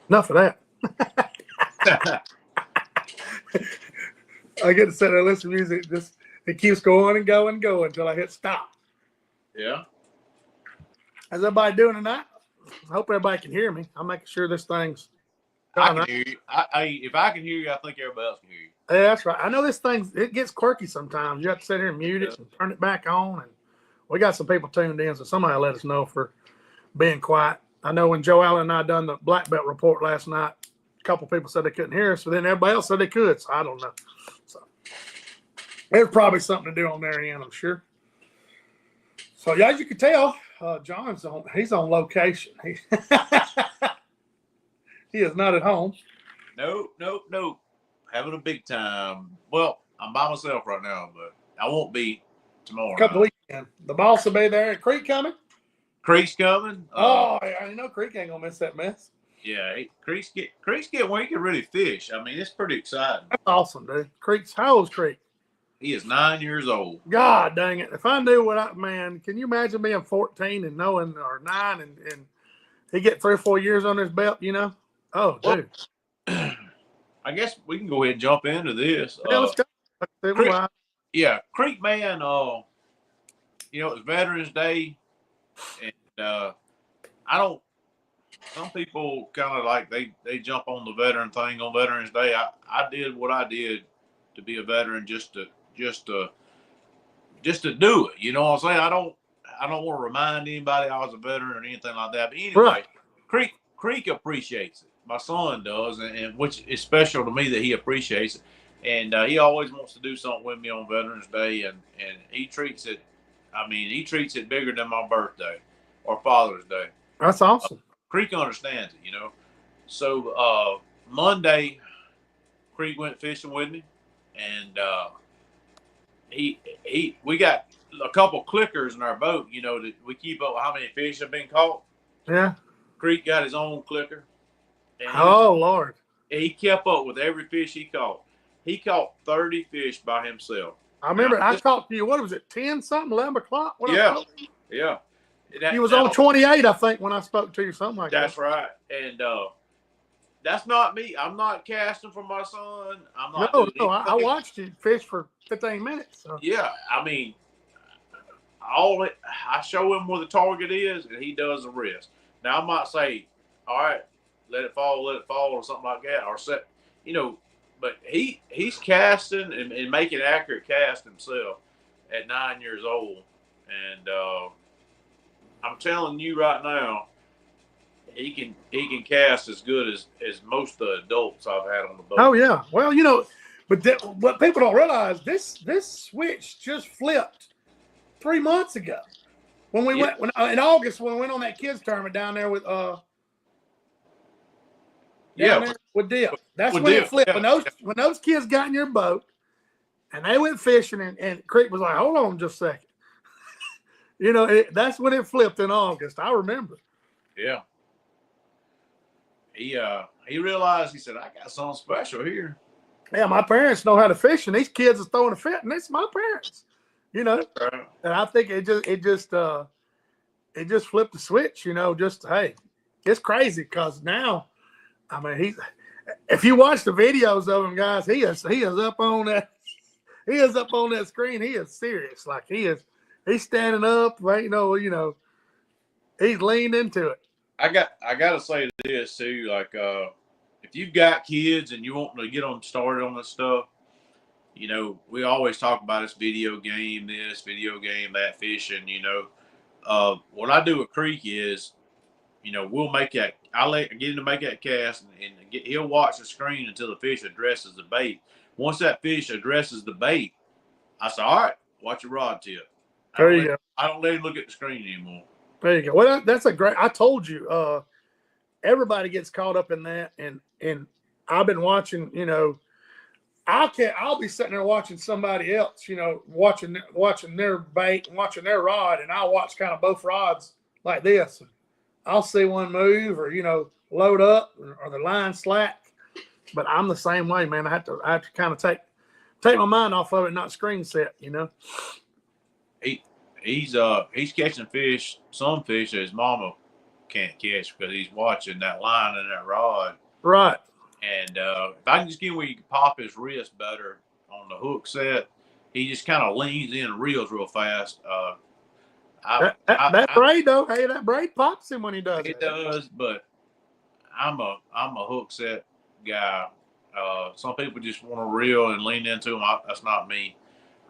Enough of that. I get to sit there and listen to music. It keeps going and going and going until I hit stop. Yeah. How's everybody doing tonight? I hope everybody can hear me. I'm making sure this thing's. I can hear you. If I can hear you, I think everybody else can hear you. Yeah, that's right. I know this thing, it gets quirky sometimes. You have to sit here and mute it and turn it back on. And we got some people tuned in, so somebody let us know for being quiet. I know when Joe Allen and I done the black belt report last night, a couple people said they couldn't hear us, but then everybody else said they could, so I don't know. So there's probably something to do on their end, I'm sure. So yeah, as you can tell, John's he's on location. He is not at home. Nope. Having a big time. Well, I'm by myself right now, but I won't be tomorrow. A couple weekends. The boss will be there. Creek coming? Creek's coming. I know Creek ain't gonna miss that mess. Yeah, Creek's get where he can really fish. I mean, it's pretty exciting. That's awesome, dude. How old's Creek? He is 9 years old. God dang it. If I knew man, can you imagine being 14 and knowing, or 9 and he get 3 or 4 years on his belt, you know? Oh, dude. I guess we can go ahead and jump into this. Yeah, let's go. Creek man, it's Veterans Day, and some people kind of like they jump on the veteran thing on Veterans Day. I did what I did to be a veteran just to do it. You know what I'm saying? I don't want to remind anybody I was a veteran or anything like that. But anyway, right. Creek appreciates it. My son does, and which is special to me that he appreciates it. And he always wants to do something with me on Veterans Day, and he treats it. I mean, he treats it bigger than my birthday or Father's Day. That's awesome. Creek understands it, So Monday, Creek went fishing with me, and we got a couple clickers in our boat, that we keep up how many fish have been caught. Yeah. Creek got his own clicker. And Lord. He kept up with every fish he caught. He caught 30 fish by himself. I remember I talked to you, what was it, 10 something, 11 o'clock? Yeah. He was on 28, I think, when I spoke to you, something like that. That's right. And that's not me. I'm not casting for my son. I'm not. No, I watched you fish for 15 minutes. So. Yeah, I mean, I show him where the target is, and he does the rest. Now, I might say, all right, let it fall, or something like that, or set, but he's casting and making accurate cast himself at 9 years old. And I'm telling you right now, he can cast as good as most of the adults I've had on the boat. Oh yeah, well but what people don't realize, this switch just flipped 3 months ago when we went in August when we went on that kids tournament down there with with Dip. That's when it flipped. Yeah. When those kids got in your boat and they went fishing and Creek was like, hold on just a second. That's when it flipped in August. I remember. Yeah. He realized, he said, I got something special here. Yeah, my parents know how to fish, and these kids are throwing a fit, and it's my parents, Right. And I think it just flipped the switch, hey, it's crazy because now, I mean, if you watch the videos of him, guys, he is up on that, screen. He is serious, like he's standing up, he's leaned into it. I got to say this too, like if you've got kids and you want to get them started on this stuff, we always talk about this video game, that fishing, what I do with Creek is, we'll make that, get him to make that cast and he'll watch the screen until the fish addresses the bait. Once that fish addresses the bait, I say, all right, watch your rod tip. There you go. I don't let him look at the screen anymore. There you go. Well, that's I told you, everybody gets caught up in that. And I've been watching, I'll be sitting there watching somebody else, watching their bait and watching their rod. And I'll watch kind of both rods like this. I'll see one move or, load up or the line slack. But I'm the same way, man. I have to kind of take my mind off of it, not screen set, He's catching some fish that his mama can't catch because he's watching that line and that rod. Right. And if I can just get where you can pop his wrist better on the hook set, he just kind of leans in and reels real fast. That braid though, hey, that braid pops him when he does it. It does, but I'm a hook set guy. Some people just want to reel and lean into them. That's not me.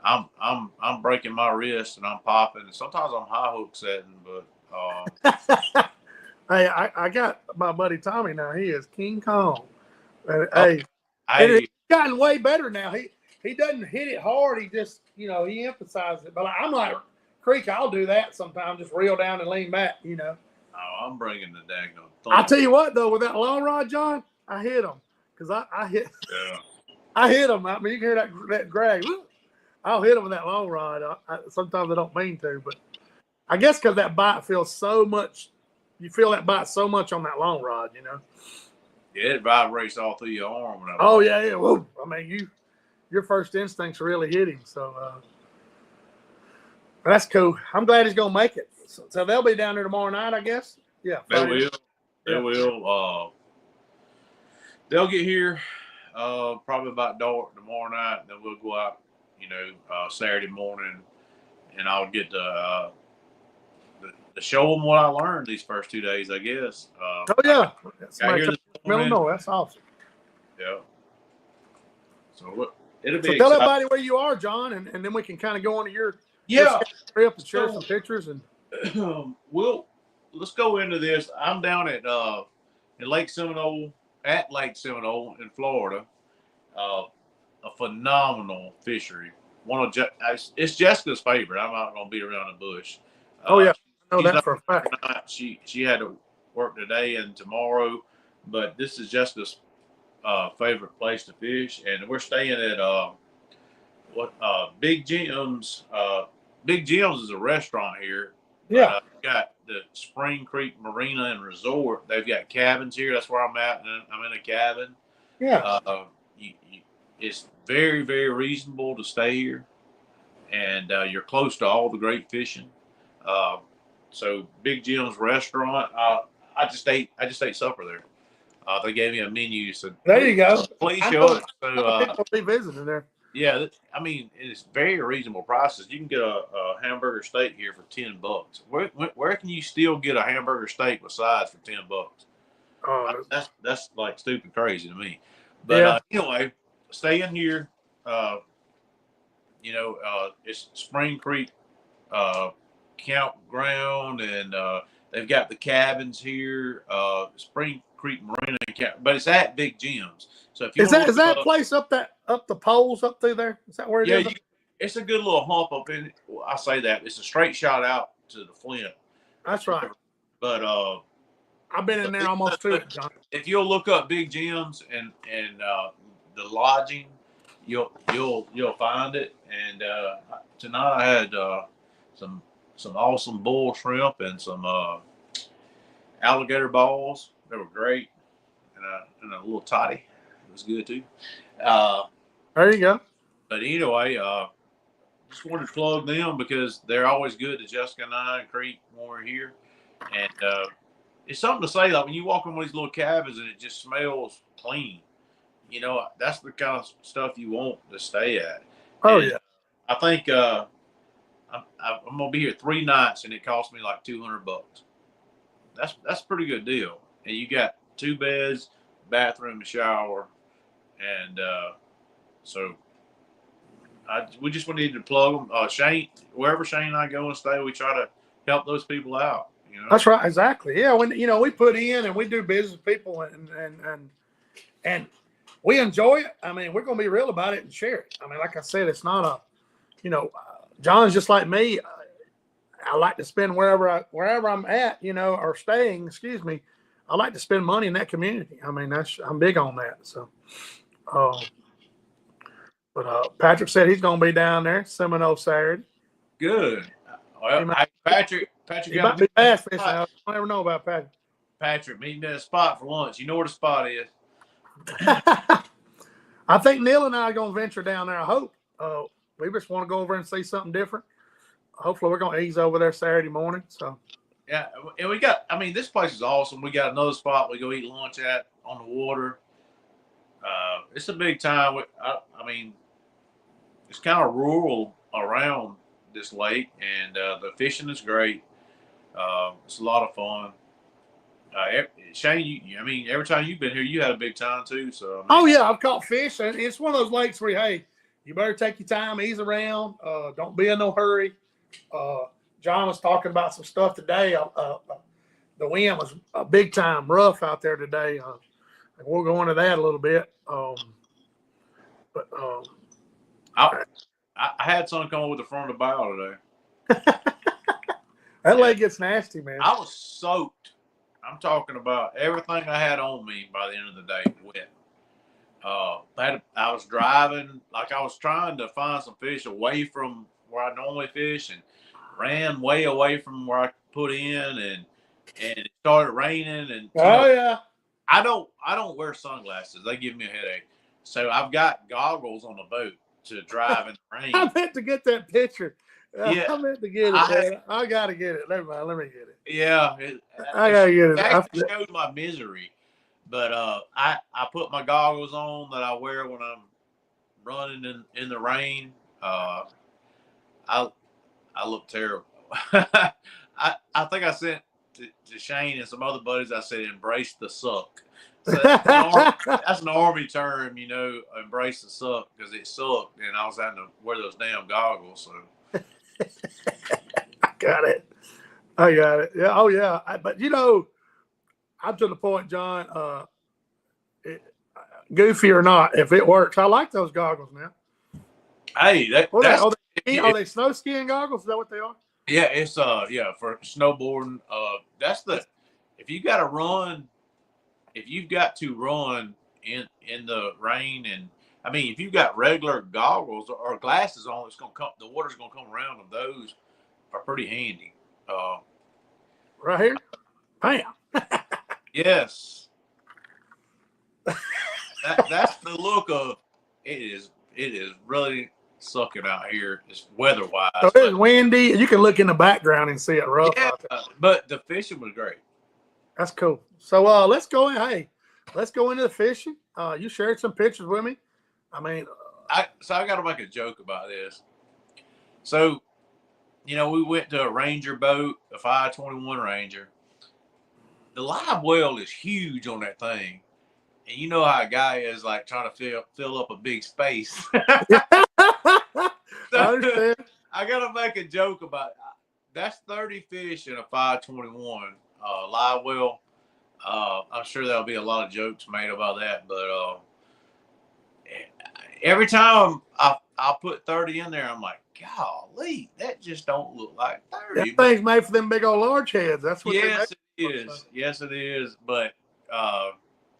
I'm breaking my wrist and I'm popping. Sometimes I'm high hook setting, but hey, I got my buddy Tommy now. He is King Kong. hey, it's gotten way better now. He doesn't hit it hard. He just he emphasizes it. But I'm like Creek. I'll do that sometimes. Just reel down and lean back. Oh, I'm bringing the daggone thumb. I'll tell you what though, with that long rod, John, I hit him because I hit. Yeah. I hit him. I mean, you can hear that drag. I'll hit him with that long rod. Sometimes I don't mean to, but I guess because that bite feels so much. You feel that bite so much on that long rod, Yeah, it vibrates all through your arm. Oh yeah. Whoa. I mean, your first instincts really hit him. So that's cool. I'm glad he's gonna make it. So they'll be down there tomorrow night, I guess. Yeah, Friday. They will. They'll get here probably about dark tomorrow night, and then we'll go out, Saturday morning, and I'll get to show them what I learned these first 2 days, I guess. Oh yeah, Illinois. That's awesome. Yeah. So it'll be. So tell everybody where you are, John, and then we can kind of go on to your trip and share some pictures and. Let's go into this. I'm down at in Lake Seminole, in Florida. A phenomenal fishery. It's Jessica's favorite. I'm not gonna beat around the bush. Oh yeah, I know that for a fact. She had to work today and tomorrow, but this is Jessica's favorite place to fish, and we're staying at Big Jim's. Big Jim's is a restaurant here. Yeah. Got the Spring Creek Marina and Resort. They've got cabins here. That's where I'm at. And I'm in a cabin. Yeah. It's very, very reasonable to stay here. And you're close to all the great fishing. So Big Jim's restaurant, I just ate supper there. They gave me a menu. So there you go. Please show it. So people be visiting there. Yeah, I mean, it's very reasonable prices. You can get a hamburger steak here for $10. Where can you still get a hamburger steak with sides for $10? Oh, that's like stupid crazy to me. But anyway, staying here. It's Spring Creek campground, and they've got the cabins here. Spring Creek Marina Camp, but it's at Big Jim's. So if you is that place up the poles up through there? Is that where it is? It's a good little hump up in. I say that it's a straight shot out to the Flint. That's right. But I've been in there almost to it, John. If you'll look up Big Jim's and the lodging, you'll find it. And tonight I had some awesome bull shrimp and some alligator balls. They were great, and a little toddy. It was good too. There you go. But anyway, just wanted to plug them because they're always good to Jessica and I and Creek when we're here. And it's something to say, like when you walk in one of these little cabins and it just smells clean. That's the kind of stuff you want to stay at. Oh, and yeah. I think I'm going to be here 3 nights and it cost me like $200. That's a pretty good deal. And you got 2 beds, bathroom, shower, and so we just needed to plug them. Shane, wherever Shane and I go and stay, we try to help those people out. That's right, exactly. Yeah, when we put in and we do business with people and we enjoy it. I mean, we're gonna be real about it and share it. I mean, like I said, it's not John's just like me. I like to spend wherever I'm at, or staying. Excuse me. I like to spend money in that community. I mean, I'm big on that. So, but Patrick said he's going to be down there Seminole Saturday. Good. Well, Patrick he might be bass fishing. I don't ever know about Patrick. Patrick, meet me at a spot for lunch. You know where the spot is. I think Neil and I are going to venture down there. I hope. We just want to go over and see something different. Hopefully, we're going to ease over there Saturday morning. So, Yeah, and we got. I mean, this place is awesome. We got another spot we go eat lunch at on the water. It's a big time. I mean, it's kind of rural around this lake, and the fishing is great. It's a lot of fun. Shane, I mean, every time you've been here, you had a big time too. So, I mean, Oh yeah, I've caught fish, and it's one of those lakes where, hey, you better take your time, ease around, don't be in no hurry. John was talking about some stuff today. The wind was a big time rough out there today. We'll go into that a little bit. But I had something come with the front of the bow today. that lake gets nasty, man. I was soaked. I'm talking about everything I had on me by the end of the day wet. I was driving, like I was trying to find some fish away from where I normally fish, and ran way away from where I put in, and it started raining. And yeah, I don't wear sunglasses; they give me a headache. So I've got goggles on the boat to drive in the rain. I meant to get that picture. Yeah, I meant to get it. I gotta get it. Never mind. Let me get it. Yeah, I gotta get it. It actually showed my misery, but I put my goggles on that I wear when I'm running in the rain. I look terrible. I think I sent to Shane and some other buddies. I said, "Embrace the suck." So that's an army term, embrace the suck, because it sucked, and I was having to wear those damn goggles. So I got it. Yeah. Oh yeah. But I'm to the point, John. Goofy or not, if it works, I like those goggles now. Hey, are they snow skiing goggles? Is that what they are? Yeah, it's for snowboarding. If you've got to run in the rain, and I mean, if you've got regular goggles or glasses on, the water's gonna come around them. Those are pretty handy. Right here, bam. Yes, that's the look of it. Is really sucking out here, just weather wise. So it's windy. You can look in the background and see it rough. Yeah, but the fishing was great. That's cool. So let's go in. Hey, let's go into the fishing. You shared some pictures with me. I mean, I got to make a joke about this. So, we went to a Ranger boat, a 521 Ranger. The live well is huge on that thing, and you know how a guy is like trying to fill up a big space. I understand. I got to make a joke about that's 30 fish in a 521 live well. I'm sure there'll be a lot of jokes made about that, but every time I put 30 in there, I'm like, golly, that just don't look like 30. That thing's made for them big old large heads. That's what. Yes, it is. Yes, it is. But I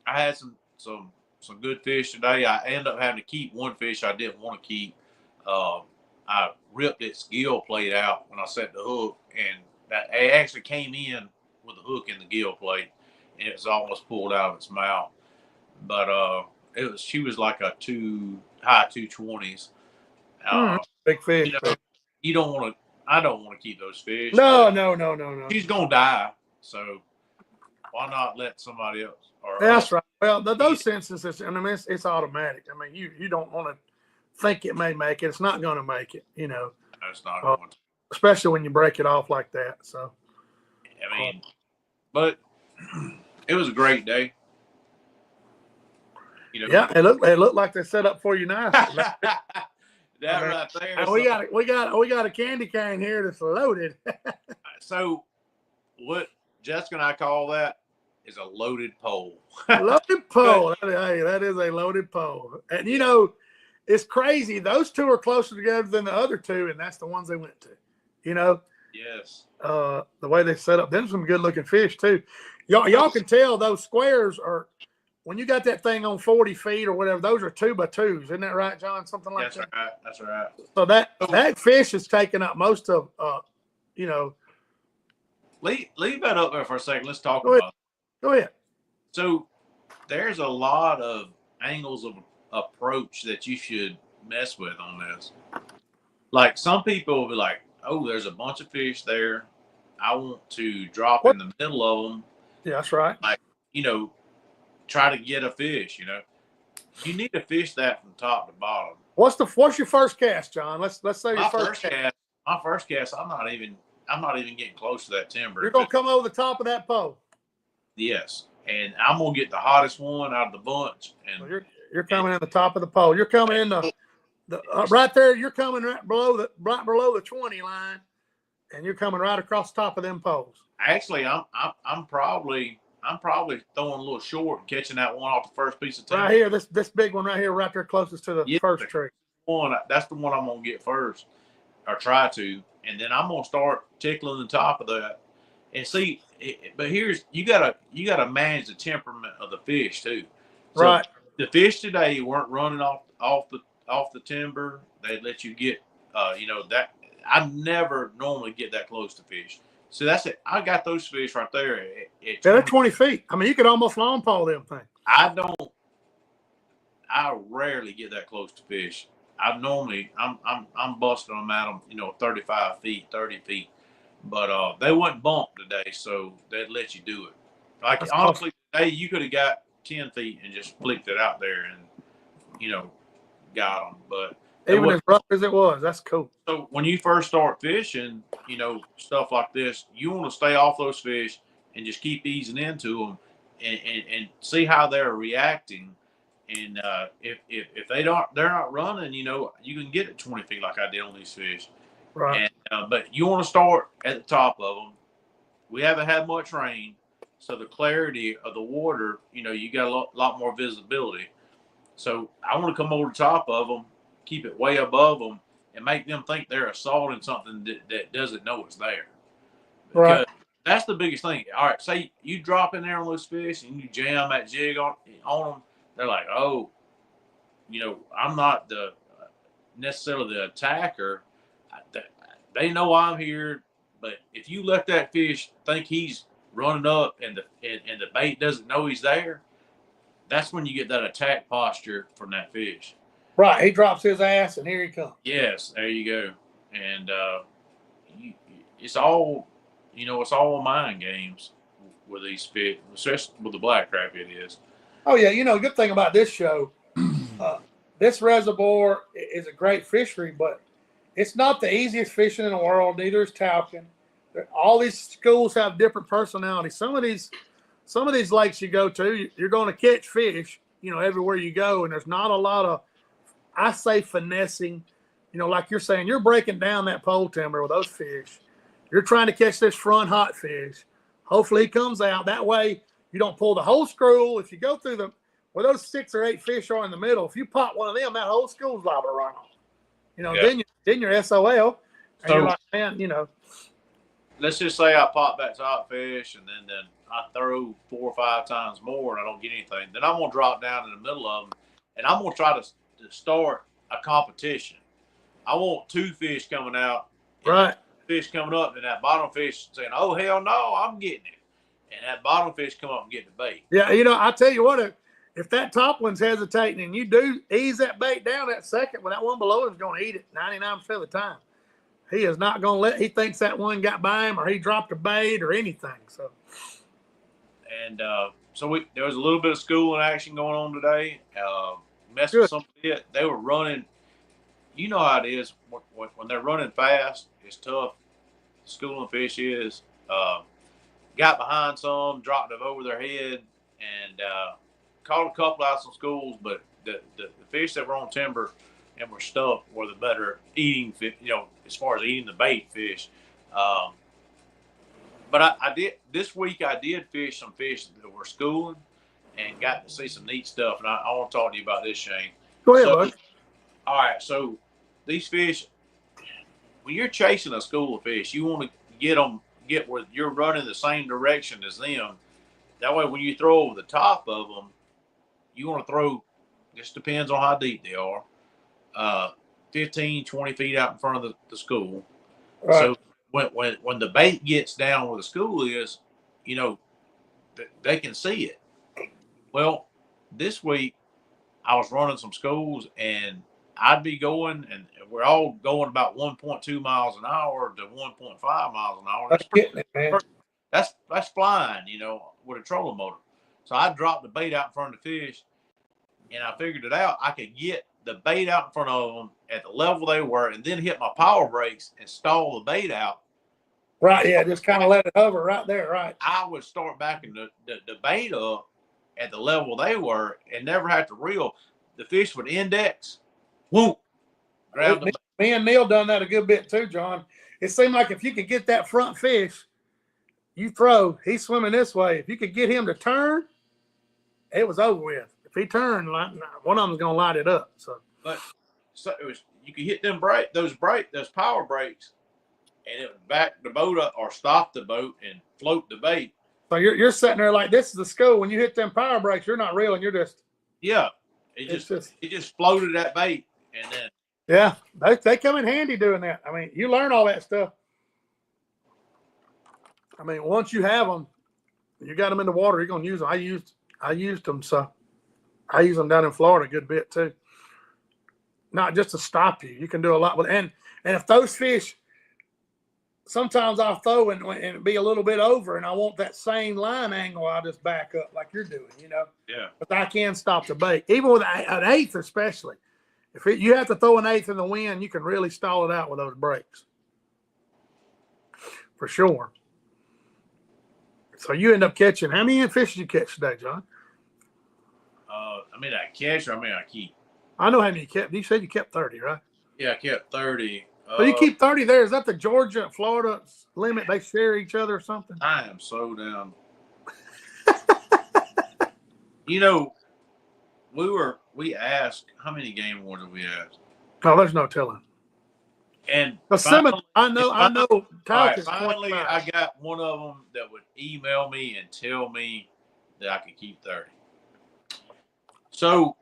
had some good fish today. I ended up having to keep one fish I didn't want to keep. I ripped its gill plate out when I set the hook, and it actually came in with the hook in the gill plate, and it was almost pulled out of its mouth. But she was like a high 220s. Big fish. You don't want to. I don't want to keep those fish. No. She's gonna die, so why not let somebody else? That's right. Well, those instances, I mean, it's automatic. I mean, you don't want to think it may make it. It's not going to make it. It's not going to. Especially when you break it off like that. So, I mean, but it was a great day. Yeah, it looked like they set up for you nice. That right there. And we got a candy cane here that's loaded. So, what Jessica and I call that is a loaded pole. Loaded pole. Hey, that is a loaded pole. And it's crazy. Those two are closer together than the other two, and that's the ones they went to. Yes. The way they set up. Them some good looking fish too. Y'all can tell those squares are. When you got that thing on 40 feet or whatever, those are 2x2s. Isn't that right, John? Something like that. That's right. So that fish is taking up most of, Leave that up there for a second. Let's talk about it. Go ahead. So there's a lot of angles of approach that you should mess with on this. Like some people will be like, oh, there's a bunch of fish there. I want to drop What? in the middle of them. Yeah, that's right. Like, try to get a fish. You need to fish that from top to bottom. What's your first cast, John? Let's say your My first first cast. cast, I'm not even getting close to that timber. You're gonna come over the top of that pole. Yes, and I'm gonna get the hottest one out of the bunch. And Well, you're coming in the top of the pole. You're coming in the right there. You're coming right below the 20 line, and you're coming right across the top of them poles. actually, I'm probably throwing a little short and catching that one off the first piece of timber. Right here, this big one right here, right there, closest to the first tree. That's the one I'm gonna get first, or try to, and then I'm gonna start tickling the top of that, and see. But you gotta manage the temperament of the fish too. So Right. the fish today weren't running off the timber. They let you get, that. I never normally get that close to fish. So that's it. I got those fish right there. Yeah, they're 20 feet. I mean, you could almost long pole them things. I rarely get that close to fish. I'm busting them at them, 35 feet, 30 feet. But they wasn't bumped today, so they'd let you do it. Like, That's honestly, today you could have got 10 feet and just flicked it out there and, got them. But even as rough as it was, that's cool. So when you first start fishing, stuff like this, you want to stay off those fish and just keep easing into them and see how they're reacting. And if they're not running, you can get it 20 feet like I did on these fish. Right. And but you want to start at the top of them. We haven't had much rain, so the clarity of the water, you got a lot more visibility. So I want to come over the top of them, keep it way above them, and make them think they're assaulting something that doesn't know it's there. Because right. That's the biggest thing. All right, say you drop in there on those fish and you jam that jig on them. They're like, oh, I'm not necessarily the attacker. They know I'm here, but if you let that fish think he's running up and the bait doesn't know he's there, that's when you get that attack posture from that fish. Right. He drops his ass and here he comes. Yes, there you go. And it's all, it's all mind games with these fish, especially with the black crappie it is. Oh, yeah. Good thing about this show, this reservoir is a great fishery, but it's not the easiest fishing in the world. Neither is Talcon. All these schools have different personalities. Some of these lakes you go to, you're going to catch fish, everywhere you go. And there's not a lot of, I say, finessing, like you're saying, you're breaking down that pole timber with those fish. You're trying to catch this front hot fish. Hopefully he comes out. That way you don't pull the whole school. If you go through where those 6 or 8 fish are in the middle, if you pop one of them, that whole school's liable to run off. Yeah. Then you're SOL. And you're like, man, Let's just say I pop that top fish and then I throw 4 or 5 times more and I don't get anything. Then I'm going to drop down in the middle of them and I'm going to try to start a competition. I want 2 fish coming out. Right. Fish coming up and that bottom fish saying, oh, hell no, I'm getting it. And that bottom fish come up and get the bait. Yeah, I tell you what, if that top one's hesitating and you do ease that bait down, that second one, that one below him is going to eat it 99% of the time. He is not going to he thinks that one got by him or he dropped a bait or anything. So, and there was a little bit of schooling action going on today. Messed with somebody. They were running. You know how it is when they're running fast. It's tough. Schooling fish is. Got behind some, dropped it over their head, and caught a couple out some schools. But the fish that were on timber and were stuffed were the better eating fish, as far as eating the bait fish. But I did this week. I did fish some fish that were schooling and got to see some neat stuff. And I want to talk to you about this, Shane. Go ahead, bud. All right. So these fish, when you're chasing a school of fish, you want to get where you're running the same direction as them. That way, when you throw over the top of them, you want to throw, just depends on how deep they are, 15, 20 feet out in front of the school. Right. So when the bait gets down where the school is, they can see it. Well, this week I was running some schools and I'd be going, and we're all going about 1.2 miles an hour to 1.5 miles an hour. That's getting it, man. That's flying, with a trolling motor. So I dropped the bait out in front of the fish, and I figured it out. I could get the bait out in front of them at the level they were, and then hit my power brakes and stall the bait out. Right, yeah, just kind of let it hover right there, right. I would start backing the bait up at the level they were and never have to reel. The fish would index, whoop, grab the bait. Me and Neil done that a good bit too, John. It seemed like if you could get that front fish, you throw, he's swimming this way. If you could get him to turn, it was over with. If he turned, one of them was gonna light it up. So it was, you could hit those power brakes, and it would back the boat up or stop the boat and float the bait. So you're sitting there like this is the school. When you hit them power brakes, you're not reeling. You're just it just floated that bait, and then yeah, they come in handy doing that. I mean, you learn all that stuff. I mean, once you have them, you got them in the water. You're gonna use them. I used them, so I use them down in Florida a good bit too. Not just to stop you. You can do a lot with, and if those fish, sometimes I'll throw and be a little bit over, and I want that same line angle. I'll just back up like you're doing, Yeah. But I can stop the bait, even with an eighth, especially. If you have to throw an eighth in the wind, you can really stall it out with those brakes, for sure. So you end up catching, how many fish did you catch today, John? I catch, or I keep. I know how many you kept. You said you kept 30, right? Yeah, I kept 30. So you keep 30 there. Is that the Georgia, Florida limit? They share each other or something? I am so down. We asked, how many game awards did we ask? No, there's no telling. And finally, I know. Finally, I got one of them that would email me and tell me that I could keep 30. So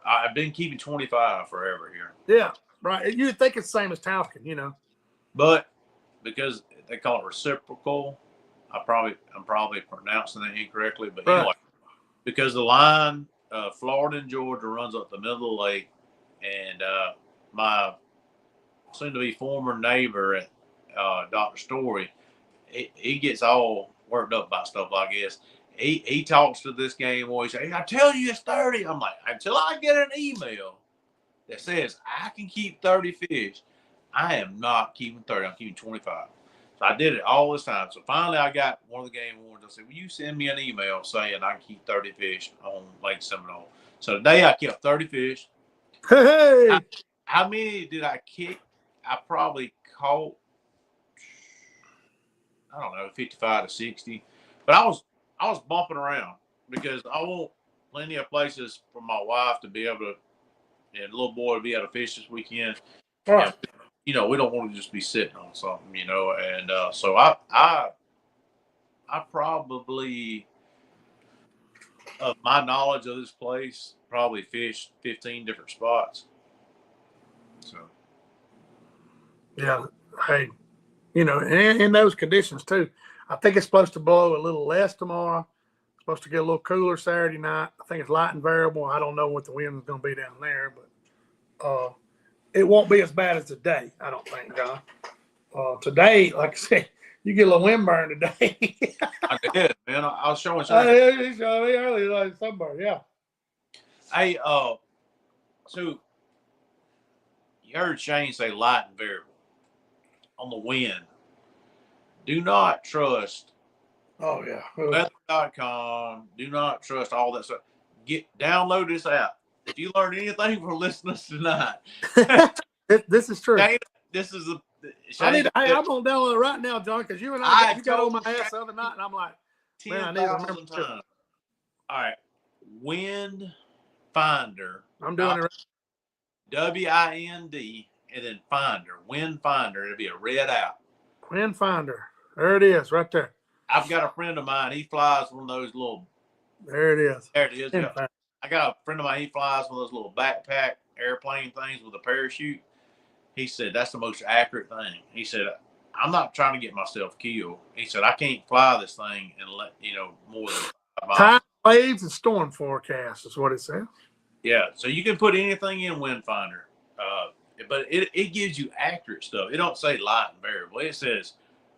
I've been keeping 25 forever here. Yeah, right. You'd think it's the same as Towskin, But because they call it reciprocal, I'm probably pronouncing that incorrectly. But right. Anyway, because the line, Florida and Georgia runs up the middle of the lake, and my soon-to-be former neighbor at Dr. Story, he gets all worked up about stuff like this. He talks to this game boy. He says, I tell you it's 30. I'm like, until I get an email that says I can keep 30 fish, I am not keeping 30. I'm keeping 25. So I did it all this time. So finally I got one of the game wardens. I said, will you send me an email saying I can keep 30 fish on Lake Seminole? So today I kept 30 fish. Hey! How many did I kick? I probably caught, I don't know, 55 to 60. But I was bumping around because I want plenty of places for my wife to be able to, and little boy to be able to fish this weekend. Right. And, we don't want to just be sitting on something, and so I probably, of my knowledge of this place, probably fished 15 different spots. So. Yeah. Hey, in those conditions too, I think it's supposed to blow a little less tomorrow. It's supposed to get a little cooler Saturday night. I think it's light and variable. I don't know what the wind is going to be down there, but it won't be as bad as today, I don't think, John. Today, like I said, you get a little wind burn today. I did, man. I was showing something. Early, like sunburn, yeah. Hey, so you heard Shane say light and variable on the wind. Do not trust weather.com. Do not trust all that stuff. Download this app. If you learn anything from listening tonight, this is true. Shane, this is I'm gonna download it right now, John, because you and I got on my ass the other night, and I'm like, man, I need to remember times. All right, Wind Finder. I'm doing it. WIND and then Finder. Wind Finder. It'll be a red app. Wind Finder. There it is, right there. I've got a friend of mine. He flies one of those little. There it is. There it is. Yeah. I got a friend of mine. He flies one of those little backpack airplane things with a parachute. He said that's the most accurate thing. He said, I'm not trying to get myself killed. He said I can't fly this thing and let more than 5 miles. Tide, waves, and storm forecast is what it says. Yeah, so you can put anything in Wind Finder, but it gives you accurate stuff. It don't say light and variable. It says,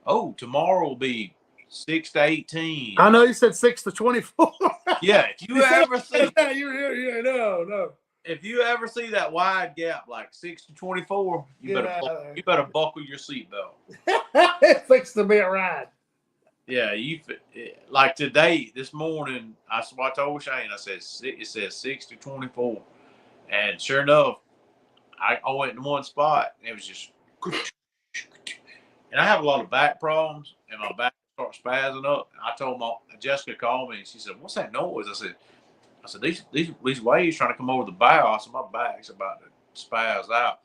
oh, tomorrow will be 6 to 18. I know you said 6 to 24. Yeah, if you ever see that, you're no. if you ever see that wide gap like 6 to 24, you better buckle your seatbelt. It fixed to be a ride. Yeah, like today, this morning, I told Shane, I said it says 6 to 24, and sure enough, I went in one spot and it was just, and I have a lot of back problems and my back starts spazzing up. And I told Jessica called me and she said, "What's that noise?" I said these waves trying to come over the bow. I said my back's about to spaz out.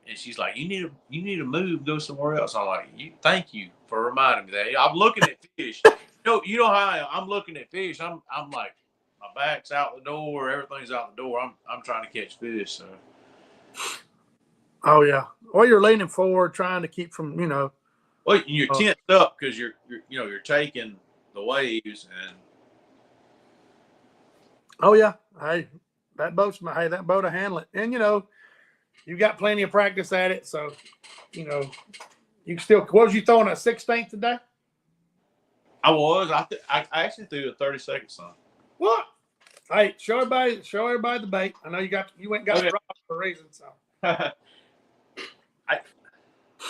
And she's like, you need to move, go somewhere else. I'm like, thank you for reminding me that. I'm looking at fish. You know how I am. I'm looking at fish. I'm like, my back's out the door, everything's out the door. I'm trying to catch fish. So. Oh yeah. Or you're leaning forward, trying to keep from, Well, you're tensed up because you're taking the waves and. Oh yeah. Hey, that boat will handle it. And you've got plenty of practice at it, so you can still. What was you throwing a 16th today? I was. I actually threw a 32nd son. What? Hey, show everybody the bait. I know you went and got it for a reason. So.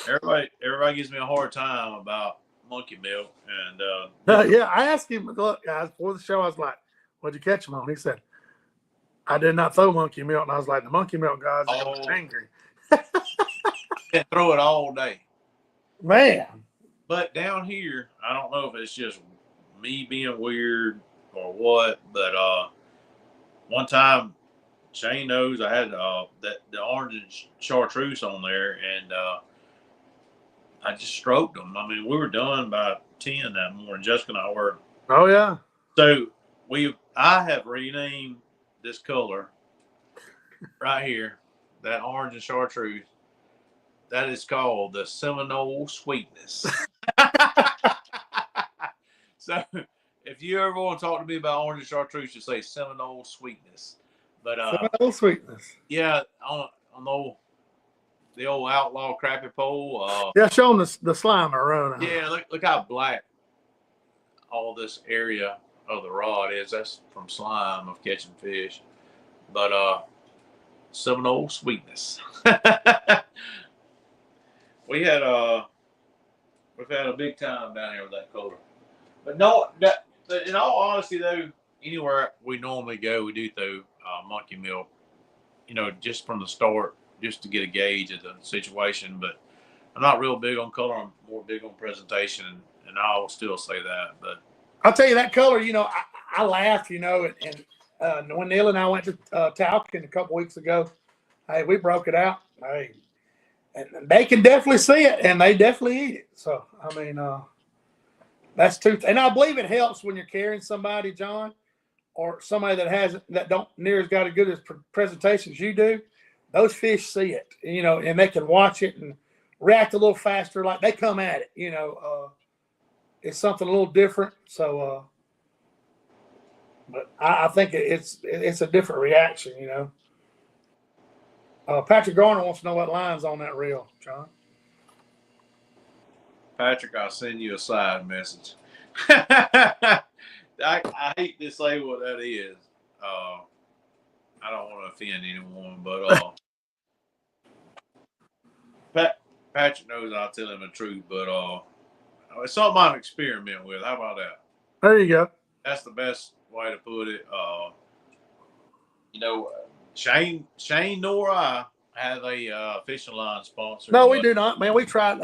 Everybody gives me a hard time about monkey milk, and yeah, I asked him. Look, guys, before the show, I was like, "What'd you catch him on?" He said, I did not throw monkey milk, and I was like, the monkey milk guys are angry. Can't throw it all day, man. But down here, I don't know if it's just me being weird or what, but one time, Shane knows I had the orange and chartreuse on there, and I just stroked them. I mean, we were done by 10 that morning. Jessica and I were. Oh yeah. So I have renamed this color right here, that orange and chartreuse, that is called the Seminole Sweetness. So if you ever want to talk to me about orange and chartreuse, you say Seminole Sweetness. But Seminole Sweetness. Yeah, on the old outlaw crappie pole. Yeah, show them the slime around. Yeah, look how black all this area of the rod is. That's from slime of catching fish. But Seminole Sweetness. We've had a big time down here with that color. But no, in all honesty though, anywhere we normally go, we do throw monkey milk. Just from the start, just to get a gauge of the situation. But I'm not real big on color. I'm more big on presentation, and I will still say that. But I'll tell you that color. I laughed. And when Neil and I went to Talcott a couple weeks ago, hey, we broke it out. Hey, and they can definitely see it, and they definitely eat it. So I mean, that's two. And I believe it helps when you're carrying somebody, John, or somebody that don't near as got as good as presentation as you do. Those fish see it, and they can watch it and react a little faster. Like they come at it, it's something a little different. So, but I think it's a different reaction, Patrick Garner wants to know what line's on that reel, John. Patrick, I'll send you a side message. I hate to say what that is. I don't want to offend anyone, but Patrick knows I'll tell him the truth. But it's something I'm experimenting with. How about that? There you go. That's the best way to put it. Shane nor I have a fishing line sponsor. No, we do not, man. We tried.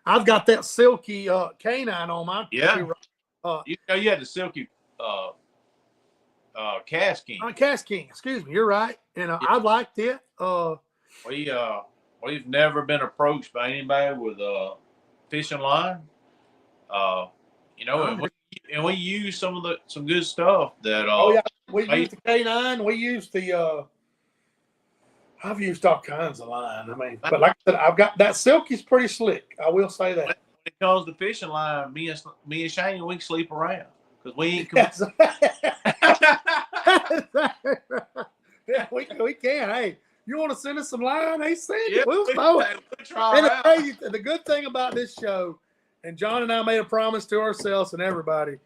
I've got that silky canine on my. Yeah. You had the silky Cast King. Cast King. Excuse me. You're right. And I liked it. We've never been approached by anybody with a fishing line. And we use some good stuff that. We used the canine. We used the. I've used all kinds of line. I mean, but like I said, I've got that silky's pretty slick. I will say that. When it comes to fishing line, me and Shane, we can sleep around because we ain't. Yeah, we can. Hey, you want to send us some line? Hey, send Yeah, it. We'll throw it. we'll try And it out. the good thing about this show, and John and I made a promise to ourselves and everybody,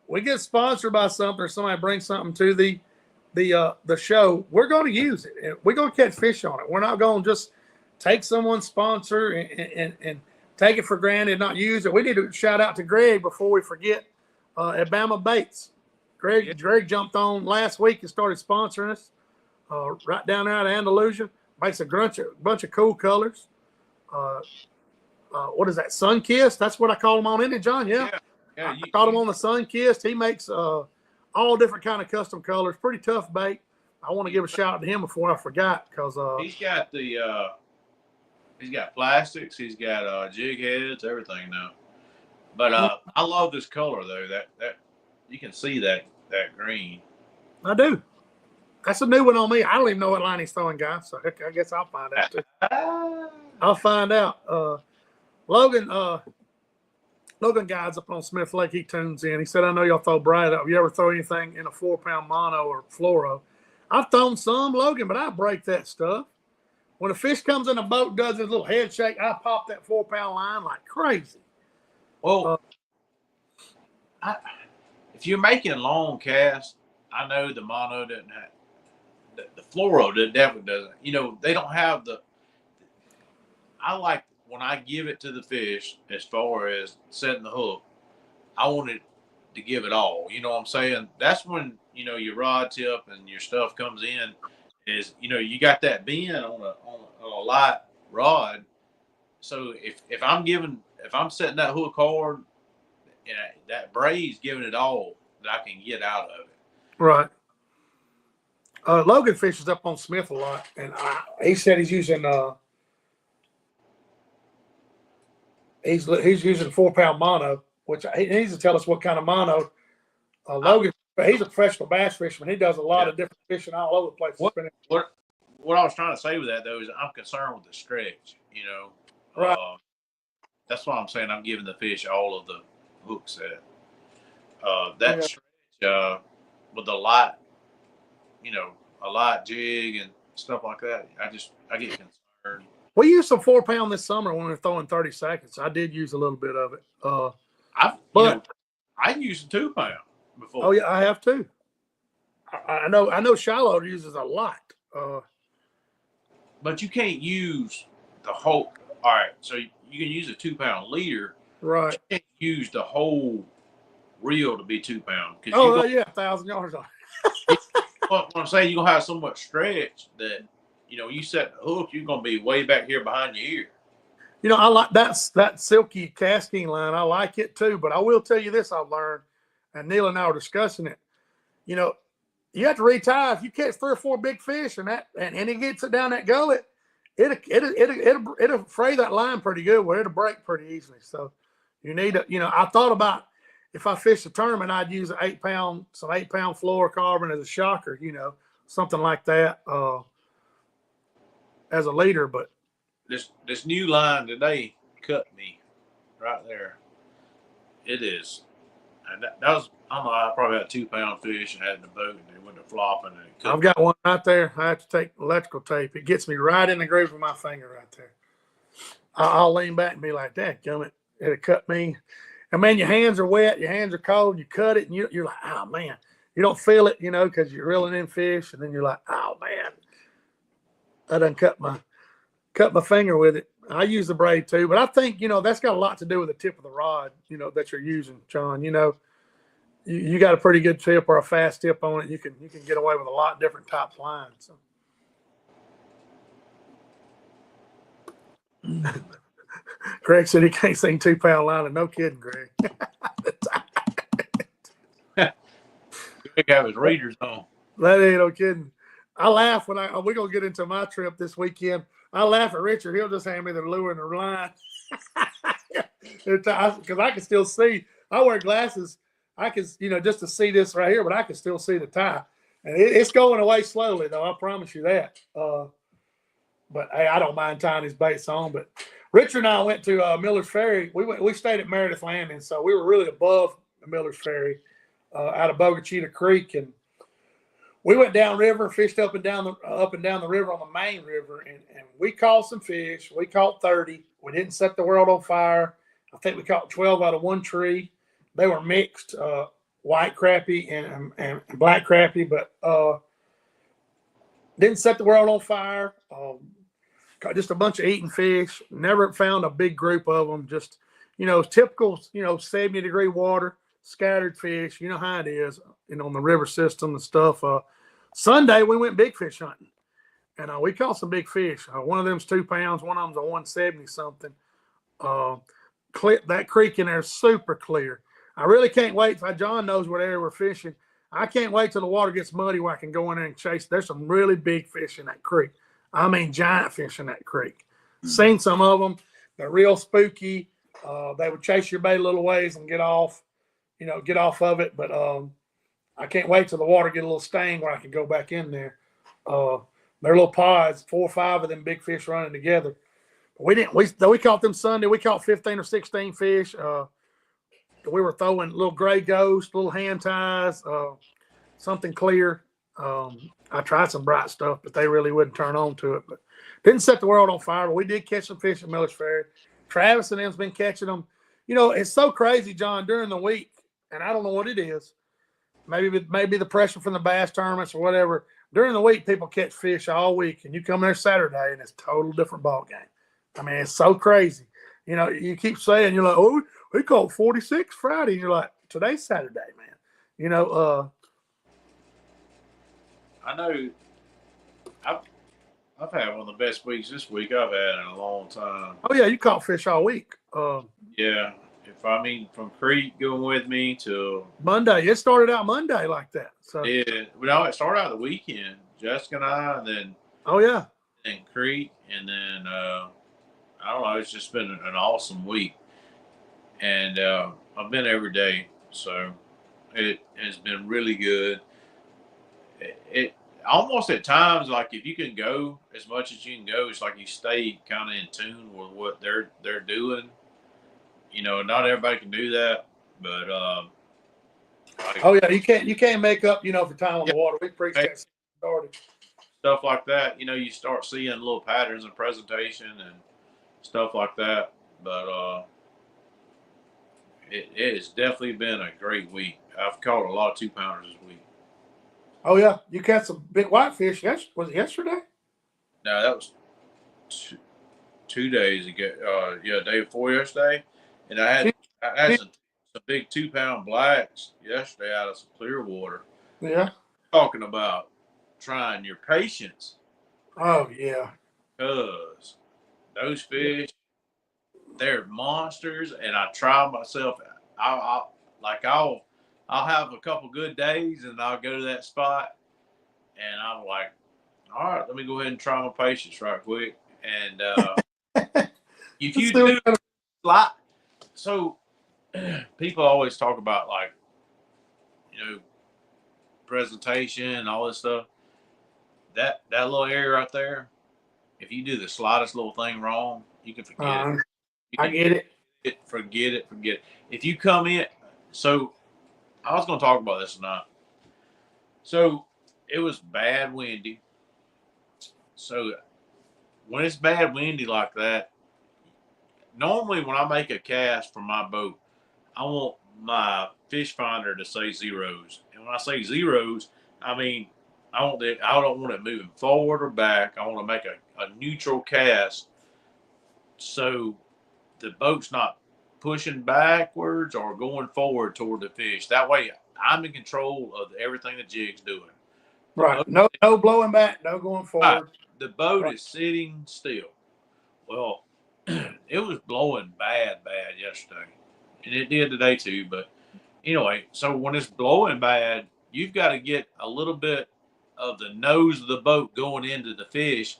we get sponsored by something or somebody brings something to the show, we're going to use it. We're going to catch fish on it. We're not going to just take someone's sponsor and take it for granted, not use it. We need to shout out to Greg before we forget at Bama Baits. Greg jumped on last week and started sponsoring us right down there at Andalusia. Makes a bunch of cool colors. What is that? Sun Kissed? That's what I call them on, isn't it, John? Yeah. I caught him on the Sun Kissed. He makes all different kind of custom colors. Pretty tough bait. I want to give a shout out to him before I forgot because he's got he's got plastics. He's got jig heads, everything now. But I love this color though. That you can see that green. I do. That's a new one on me. I don't even know what line he's throwing, guys. So I guess I'll find out too. I'll find out. Logan guides up on Smith Lake. He tunes in. He said, "I know y'all throw braid up. You ever throw anything in a 4-pound mono or fluoro?" I've thrown some, Logan, but I break that stuff. When a fish comes in a boat, does his little head shake, I pop that 4-pound line like crazy. Well, if you're making long casts, I know the mono doesn't have the fluoro. Definitely doesn't. You know, they don't have the. I like when I give it to the fish as far as setting the hook. I want it to give it all. You know what I'm saying? That's when your rod tip and your stuff comes in. Is you got that bend on a light rod. So if I'm setting that hook hard, and that braid's giving it all that I can get out of it. Right. Logan fishes up on Smith a lot, and he said he's using he's using 4-pound mono, which he needs to tell us what kind of mono. Logan, he's a professional bass fisherman. He does a lot of different fishing all over the place. What I was trying to say with that though is I'm concerned with the stretch. Right. That's why I'm saying I'm giving the fish all of the hook set. That stretch with a light jig and stuff like that, I get concerned. We used some 4-pound this summer when we were throwing 30 seconds. I did use a little bit of it. I used a 2-pound before. Oh yeah, I have too. I know Shiloh uses a lot. But you can't use the whole. All right, so you can use a 2-pound leader. Right. You can't use the whole reel to be 2-pound. Oh, yeah, 1,000 yards on it. What I'm saying, you're going to have so much stretch that, you set the hook, you're going to be way back here behind your ear. I like that silky casting line. I like it too. But I will tell you this I've learned, and Neil and I were discussing it. You have to retie. If you catch 3 or 4 big fish and it gets it down that gullet, it'll fray that line pretty good where it'll break pretty easily. So you need to, I thought about if I fished a tournament, I'd use some 8-pound fluorocarbon as a shocker, something like that as a leader. But this new line today cut me right there. It is. And that was, I don't know, I probably had a 2-pound fish and had in the boat and it went to flopping. And it I've got one right there. I have to take electrical tape. It gets me right in the groove with my finger right there. I'll lean back and be like, "Dad, gummit, it'll cut me." And man, your hands are wet, your hands are cold, you cut it, and you're like, "Oh man," you don't feel it, because you're reeling in fish, and then you're like, "Oh man, I done cut my finger with it." I use the braid too, but I think that's got a lot to do with the tip of the rod, that you're using, John. You got a pretty good tip or a fast tip on it, you can get away with a lot different types of lines. So. Greg said he can't sing 2-pound line. No kidding, Greg. Greg have his readers on. That ain't no kidding. I laugh when we're gonna get into my trip this weekend. I laugh at Richard. He'll just hand me the lure and the line because I can still see. I wear glasses. I can, just to see this right here, but I can still see the tie, and it's going away slowly, though. I promise you that. But hey, I don't mind tying his baits on. But Richard and I went to Miller's Ferry. We stayed at Meredith Landing, so we were really above the Miller's Ferry out of Bogachita Creek, and we went downriver, fished up and down the river on the main river, and we caught some fish. We caught 30. We didn't set the world on fire. I think we caught 12 out of one tree. They were mixed, white crappie and black crappie, but didn't set the world on fire. Caught just a bunch of eating fish. Never found a big group of them. Just, typical, 70-degree water, scattered fish. You know how it is, on the river system and stuff. Sunday, we went big fish hunting, and we caught some big fish. One of them's 2 pounds. One of them's a 170 something. That creek in there is super clear. I really can't wait. John knows what area we're fishing. I can't wait till the water gets muddy where I can go in there and chase. There's some really big fish in that creek. I mean, giant fish in that creek. Seen some of them. They're real spooky. They would chase your bait a little ways and get off of it. But I can't wait till the water get a little stained where I can go back in there. They're little pods, 4 or 5 of them big fish running together. But we caught them Sunday. We caught 15 or 16 fish. We were throwing little gray ghosts, little hand ties, something clear. I tried some bright stuff, but they really wouldn't turn on to it. But didn't set the world on fire. But we did catch some fish at Miller's Ferry. Travis and them's been catching them. It's so crazy, John, during the week, and I don't know what it is. Maybe the pressure from the bass tournaments or whatever. During the week, people catch fish all week, and you come there Saturday, and it's a total different ball game. I mean, it's so crazy. You keep saying, you're like, oh, we caught 46 Friday. And you're like, today's Saturday, man. I know I've had one of the best weeks this week I've had in a long time. Oh, yeah, you caught fish all week. Yeah. From Creek going with me to Monday. It started out Monday like that. So yeah, it started out the weekend. Jessica and I, and then and Creek, and then I don't know. It's just been an awesome week, and I've been every day, so it has been really good. It almost at times, like if you can go as much as you can go, it's like you stay kind of in tune with what they're doing. Not everybody can do that, but you can't make up for time on the water. We preach that started. Stuff like that. You start seeing little patterns in presentation and stuff like that. But it has definitely been a great week. I've caught a lot of 2-pounders this week. Oh yeah, you caught some big whitefish. Was it yesterday? No, that was 2 days ago. Day before yesterday. And I had some big 2-pound blacks yesterday out of some clear water. Yeah. Talking about trying your patience. Oh yeah. Because those fish, they're monsters, and I try myself. I'll have a couple good days, and I'll go to that spot, and I'm like, all right, let me go ahead and try my patience right quick. And if you do like. So people always talk about presentation and all this stuff. That little area right there, if you do the slightest little thing wrong, you can forget it. I get it. Forget it. If you come in, so I was going to talk about this tonight. So it was bad windy. So when it's bad windy like that, normally when I make a cast from my boat, I want my fish finder to say zeros. And when I say zeros, I mean I don't want it moving forward or back. I want to make a neutral cast so the boat's not pushing backwards or going forward toward the fish. That way I'm in control of everything the jig's doing. Right. No blowing back, no going forward. Right. The boat is sitting still. Well, it was blowing bad yesterday, and it did today too. But anyway, so when it's blowing bad, you've got to get a little bit of the nose of the boat going into the fish.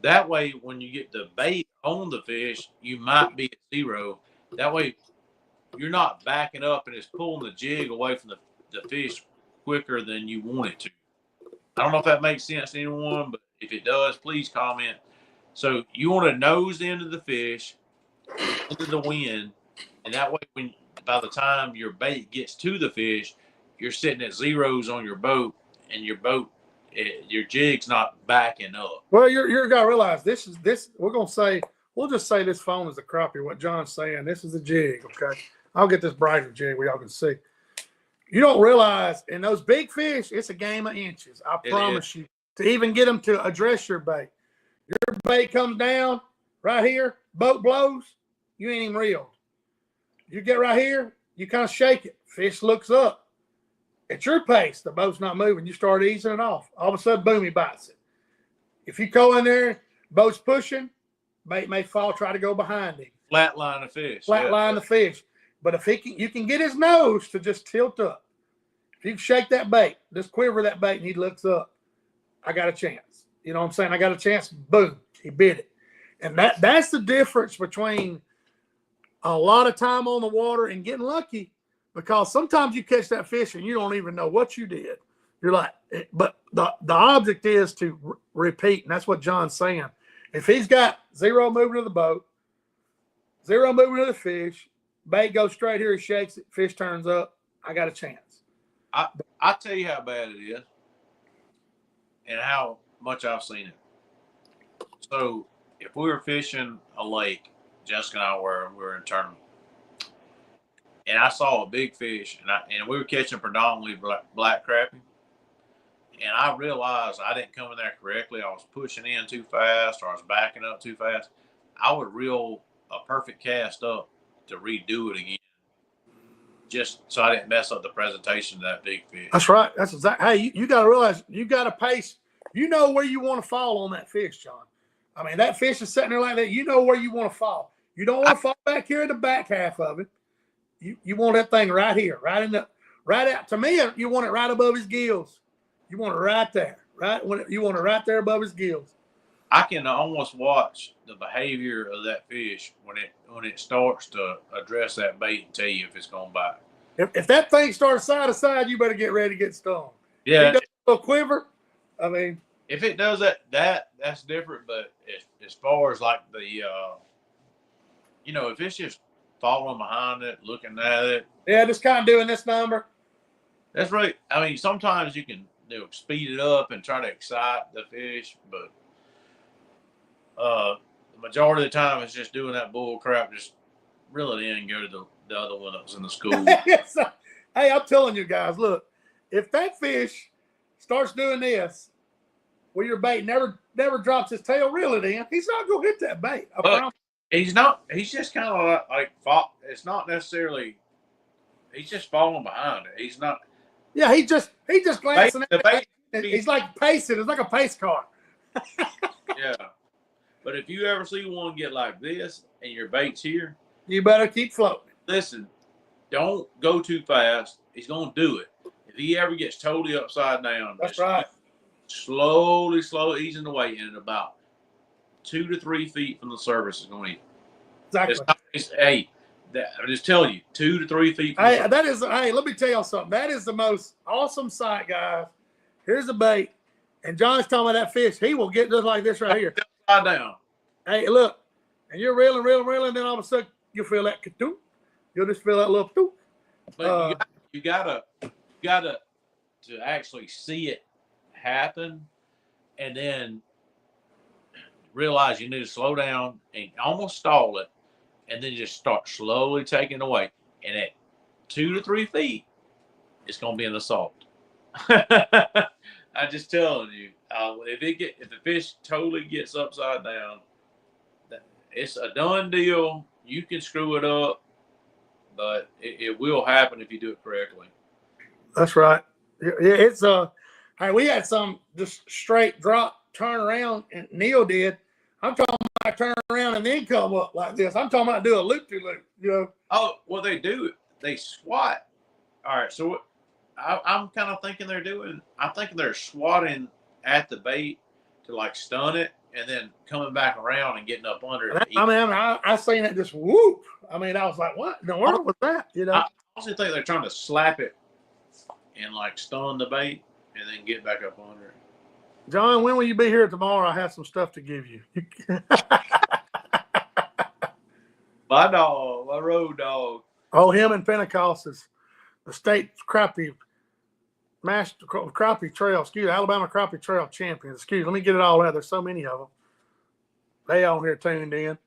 That way, when you get the bait on the fish, you might be at zero. That way, you're not backing up and it's pulling the jig away from the fish quicker than you want it to. I don't know if that makes sense to anyone, but if it does, please comment. So you want to nose into the fish, into the wind, and that way, by the time your bait gets to the fish, you're sitting at zeros on your boat, and your boat your jig's not backing up. Well, you're got to realize this. We'll just say this phone is a crappie. What John's saying, this is a jig. Okay, I'll get this brighter jig where y'all can see. You don't realize in those big fish, it's a game of inches. I promise you. To even get them to address your bait. Your bait comes down right here, boat blows, you ain't even reeled. You get right here, you kind of shake it. Fish looks up. At your pace, the boat's not moving. You start easing it off. All of a sudden, boom, he bites it. If you go in there, boat's pushing, bait may fall, try to go behind him. Flatline the fish. Flatline the fish. But if you can get his nose to just tilt up. If you shake that bait, just quiver that bait, and he looks up, I got a chance. You know what I'm saying? I got a chance. Boom, he bit it. And that's the difference between a lot of time on the water and getting lucky, because sometimes you catch that fish and you don't even know what you did. You're like, but the object is to repeat, and that's what John's saying. If he's got zero movement of the boat, zero movement of the fish, bait goes straight here, he shakes it, fish turns up, I got a chance. I'll tell you how bad it is and how much I've seen it. So if we were fishing a lake, Jessica and I were in tournament, and I saw a big fish, and we were catching predominantly black crappie, and I realized I didn't come in there correctly. I was pushing in too fast, or I was backing up too fast. I would reel a perfect cast up to redo it again, just so I didn't mess up the presentation of that big fish. That's right. That's exactly. Hey, you got to realize you got to pace. You know where you want to fall on that fish, John. I mean, that fish is sitting there like that. You know where you want to fall. You don't want to fall back here in the back half of it. You want that thing right here, right out. To me, you want it right above his gills. You want it right there, you want it right there above his gills. I can almost watch the behavior of that fish when it starts to address that bait and tell you if it's going to bite. If that thing starts side to side, you better get ready to get stung. Yeah, if it does a little quiver. I mean, if it does that's different. But as far as like the, if it's just following behind it, looking at it, yeah, just kind of doing this number. That's right. I mean, sometimes you can speed it up and try to excite the fish, but the majority of the time it's just doing that bull crap. Just reel it in and go to the other one that was in the school. Hey, I'm telling you guys, look, if that fish starts doing this, where your bait never drops his tail, reel it in. He's not gonna hit that bait. I promise. He's not. He's just kind of like it's not necessarily. He's just falling behind it. He's not. Yeah, he just glancing at it. He's like pacing. It's like a pace car. Yeah, but if you ever see one get like this and your bait's here, you better keep floating. Listen, don't go too fast. He's gonna do it. If he ever gets totally upside down, that's right. Slowly easing the weight in at about 2 to 3 feet from the surface is going to eat. Exactly. I'm just telling you, 2 to 3 feet. From let me tell y'all something. That is the most awesome sight, guys. Here's a bait, and John's talking about that fish. He will get just like this right here. Upside down. Hey, look, and you're reeling, then all of a sudden you'll feel that ka-toop. You'll just feel that little toop. But you gotta to actually see it happen, and then realize you need to slow down and almost stall it, and then just start slowly taking away. And at 2 to 3 feet, it's going to be an assault. I'm just telling you, if the fish totally gets upside down, it's a done deal. You can screw it up, but it will happen if you do it correctly. That's right. Yeah, it's hey, we had some just straight drop, turn around, and Neil did. I'm talking about turn around and then come up like this. I'm talking about do a loop-de-loop, Oh, well, they do. They swat. All right, so I'm kind of thinking I'm thinking they're swatting at the bait to like stun it and then coming back around and getting up under it. I mean, I seen it just whoop. I mean, I was like, what in the world was that? I also think they're trying to slap it and like stun the bait and then get back up under it. John, when will you be here tomorrow? I have some stuff to give you. My dog, my road dog. Oh, him and Pentecost is the state crappie Crappie Trail, Alabama Crappie Trail champions. Let me get it all out. There's so many of them. They on here tuned in.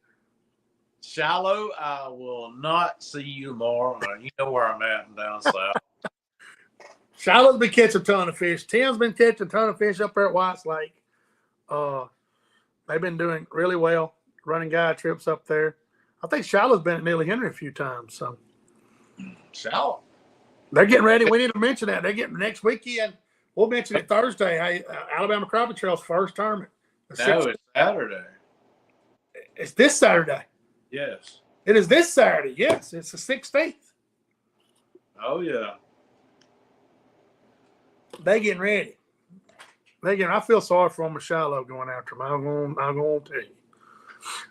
Shiloh, I will not see you tomorrow. You know where I'm at down south. Shiloh's been catching a ton of fish. Tim's been catching a ton of fish up there at White's Lake. They've been doing really well, running guide trips up there. I think Shiloh's been at Neely Henry a few times. So Shiloh. They're getting ready. We need to mention that. They're getting next weekend. We'll mention it Thursday. Hey, Alabama Crappie Trail's first tournament. No, it's Saturday. It's this Saturday. Yes. It is this Saturday. Yes, it's the 16th. Oh, yeah. They getting ready. I feel sorry for him with Shiloh going after him. I'm going to tell you.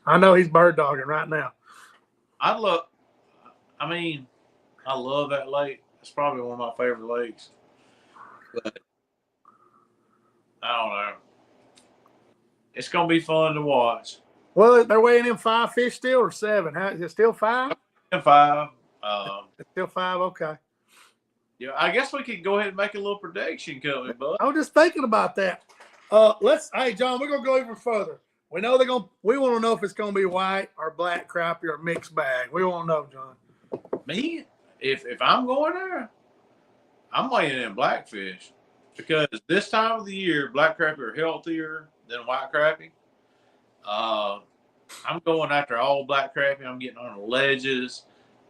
I know he's bird dogging right now. I love that lake. It's probably one of my favorite lakes. But I don't know. It's going to be fun to watch. Well, they're weighing in 5 fish still or 7? Is it still 5? 5. It's still 5, okay. Yeah, I guess we could go ahead and make a little prediction, couldn't we, bud? I was just thinking about that. Hey, John, we're gonna go even further. We know we want to know if it's gonna be white or black crappie or mixed bag. We want to know, John. Me, if I'm going there, I'm weighing in blackfish because this time of the year, black crappie are healthier than white crappie. I'm going after all black crappie. I'm getting on the ledges.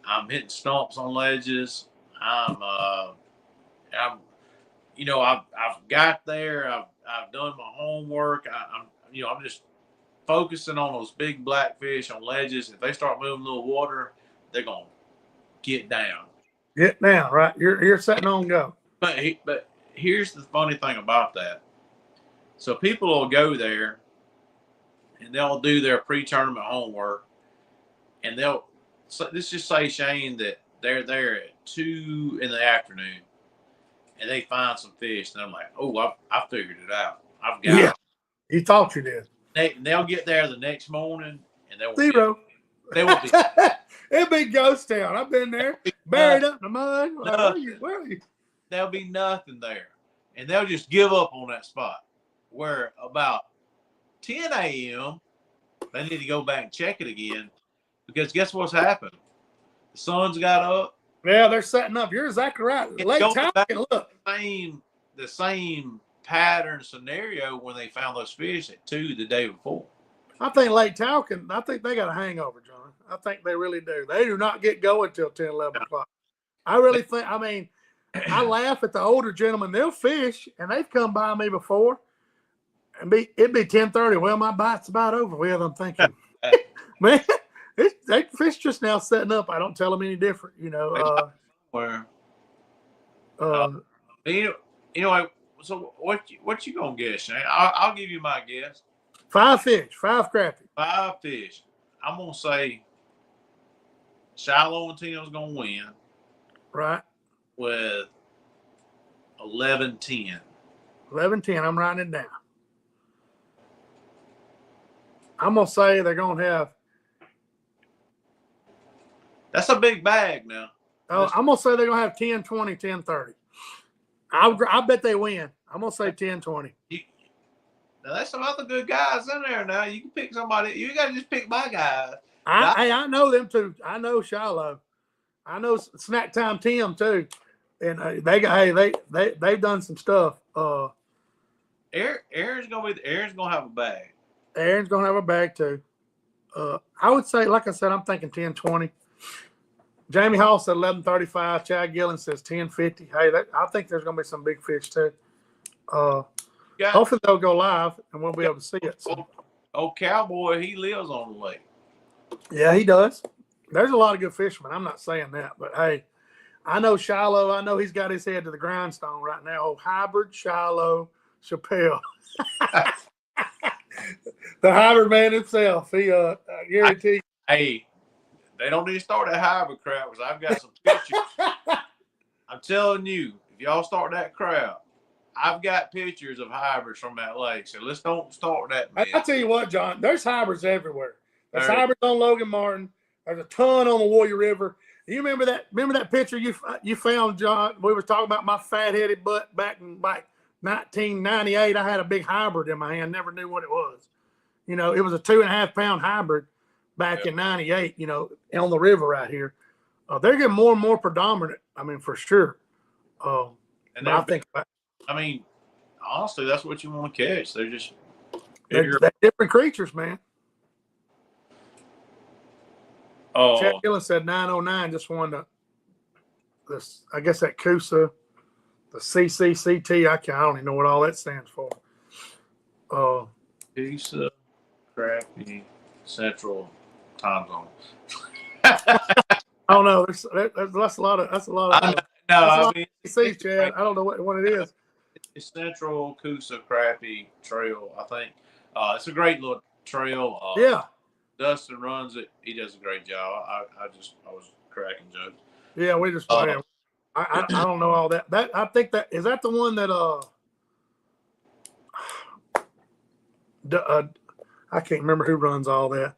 I'm hitting stumps on ledges. I've got there. I've done my homework. I'm just focusing on those big blackfish on ledges. If they start moving a little water, they're gonna get down. Get down, right? You're setting on go. But here's the funny thing about that. So people will go there and they'll do their pre-tournament homework, and let's just say, Shane, that they're there at 2 in the afternoon and they find some fish, and I'm like, oh, I figured it out. I've got it. You thought you did. They'll get there the next morning and they'll zero. They will be. It'll be ghost town. I've been there, buried up in the mud. Where are you? There'll be nothing there, and they'll just give up on that spot. Where about 10 a.m. they need to go back and check it again, because guess what's happened? The sun's got up. Yeah, they're setting up. You're exactly right. Lake Talcott, look. The same pattern scenario when they found those fish at 2 the day before. I think Lake Talcott, I think they got a hangover, John. I think they really do. They do not get going till 10, 11 o'clock. I really think, I laugh at the older gentlemen. They'll fish, and they've come by me before, and it'd be 10:30. Well, my bite's about over with. I'm thinking, man, they fish just now setting up. I don't tell them any different, Anyway, so what you gonna guess, Shane? I'll give you my guess. 5 fish, 5 crappie. 5 fish. I'm gonna say Shiloh and Tim's gonna win. Right. With 11-10. 11-10. I'm writing it down. I'm gonna say they're gonna have. That's a big bag now. Oh, I'm gonna say they're gonna have 10, 20, 10, 30. I bet they win. I'm gonna say 10, 20. Now there's some other good guys in there. Now you can pick somebody. You got to just pick my guys. I know them too. I know Shiloh. I know Snack Time Tim too, and they've done some stuff. Aaron's gonna have a bag. Aaron's gonna have a bag too. I would say, like I said, I'm thinking 10, 20. Jamie Hall said 11:35. Chad Gillen says 10:50. Hey, I think there's gonna be some big fish too. Hopefully they'll go live and we'll be able to see it. So. Old Cowboy, he lives on the lake. Yeah, he does. There's a lot of good fishermen. I'm not saying that, but hey, I know Shiloh. I know he's got his head to the grindstone right now. Oh, hybrid Shiloh Chappelle. The hybrid man himself. He guarantee. Hey, they don't need to start that hybrid crap, because I've got some pictures. I'm telling you, if y'all start that crap, I've got pictures of hybrids from that lake, so let's don't start that. I tell you what, John, there's hybrids everywhere. There's hybrids on Logan Martin. There's a ton on the Warrior River. You remember that? Remember that picture you found, John? We were talking about my fat-headed butt back in like 1998. I had a big hybrid in my hand. Never knew what it was. You know, it was a 2.5 pound hybrid back in '98. You know, on the river right here. They're getting more and more predominant. I mean, for sure. And I think, I mean, honestly, that's what you want to catch. They're just they're different creatures, man. Oh, Chad Gillen said 909 just won this. I guess that CUSA, the CCCT. I don't even know what all that stands for. CUSA, Crappie, Central Time Zone. I don't know. That's a lot of. I mean, see, Chad. I don't know what it is. It's Central CUSA Crappie Trail, I think. It's a great little trail. Yeah. Dustin runs it. He does a great job. I was cracking jokes. Yeah, we just. I don't know all that. I think that is that the one that I can't remember who runs all that.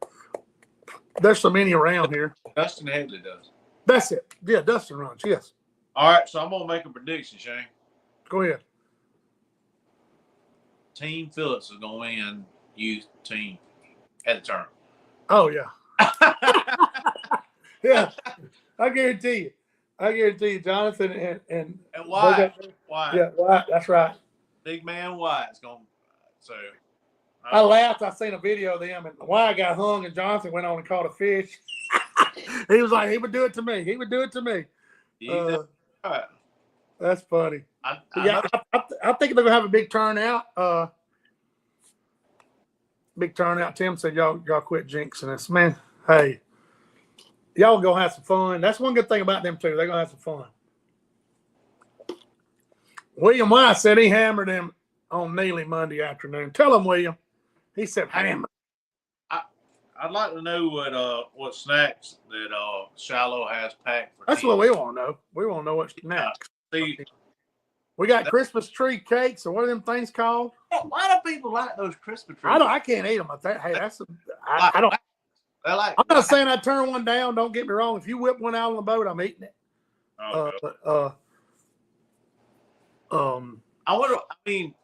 There's so many around here. Dustin Headley does. That's it. Yeah, Dustin runs. Yes. All right, so I'm gonna make a prediction, Shane. Go ahead. Team Phillips is gonna win youth team at the tournament. Oh yeah. Yeah. I guarantee you, Jonathan and Wyatt. Yeah, Wyatt. That's right. Big man Wyatt's gonna. So. I laughed. I seen a video of them, and Wyatt got hung, and Jonathan went on and caught a fish. He was like, he would do it to me. He would do it to me. That's funny. I think they're gonna have a big turnout. Big turnout. Tim said, y'all quit jinxing us, man. Hey, y'all gonna have some fun. That's one good thing about them too. They're gonna have some fun. William Wyatt said he hammered him on Neely Monday afternoon. Tell him, William. He said hammer. I'd like to know what snacks that Shallow has packed for. That's what we want to know. We want to know what snacks. See, we got Christmas tree cakes, or what are them things called? Why do people like those Christmas trees? I can't eat them. I don't. I'm not saying I turn one down. Don't get me wrong. If you whip one out on the boat, I'm eating it. I wonder. I mean,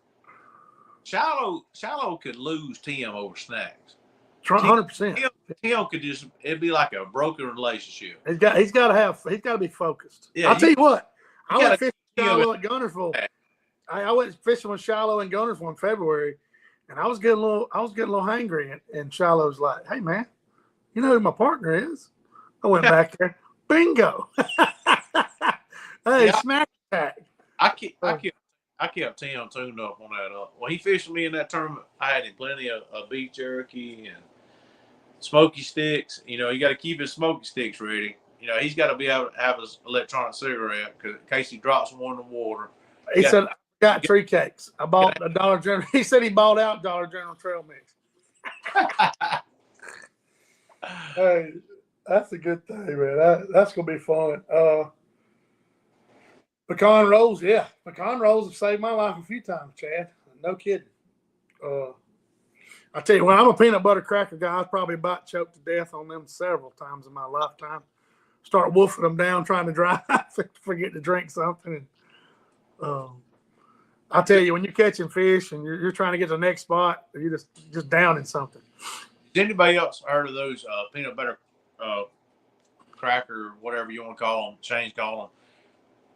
Shallow could lose Tim over snacks. 100%. Tim could just. It'd be like a broken relationship. He's got to be focused. Yeah, I'll tell you what. I went fishing with Shallow at Gunnersville. I went fishing with Shallow in Gunnersville in February, and I was getting a little hangry, and Shallow's like, "Hey man, you know who my partner is?" I went back there, bingo. Hey, smack attack. I kept Tim tuned up on that. When he fished me in that tournament, I had him plenty of beef jerky and smoky sticks. You know, you got to keep his smoky sticks ready. You know, he's got to be able to have his electronic cigarette in case he drops one in the water. He said, I got tree cakes. I bought a Dollar General. He said he bought out Dollar General trail mix. Hey, that's a good thing, man. That's going to be fun. Pecan rolls, yeah. Pecan rolls have saved my life a few times, Chad. No kidding. I tell you, when I'm a peanut butter cracker guy, I was probably about choked to death on them several times in my lifetime. Start wolfing them down, trying to drive, forget to drink something. And I tell you, when you're catching fish and you're trying to get to the next spot, you're just downing something. Has anybody else heard of those peanut butter cracker, whatever you want to call them? Shane's call them.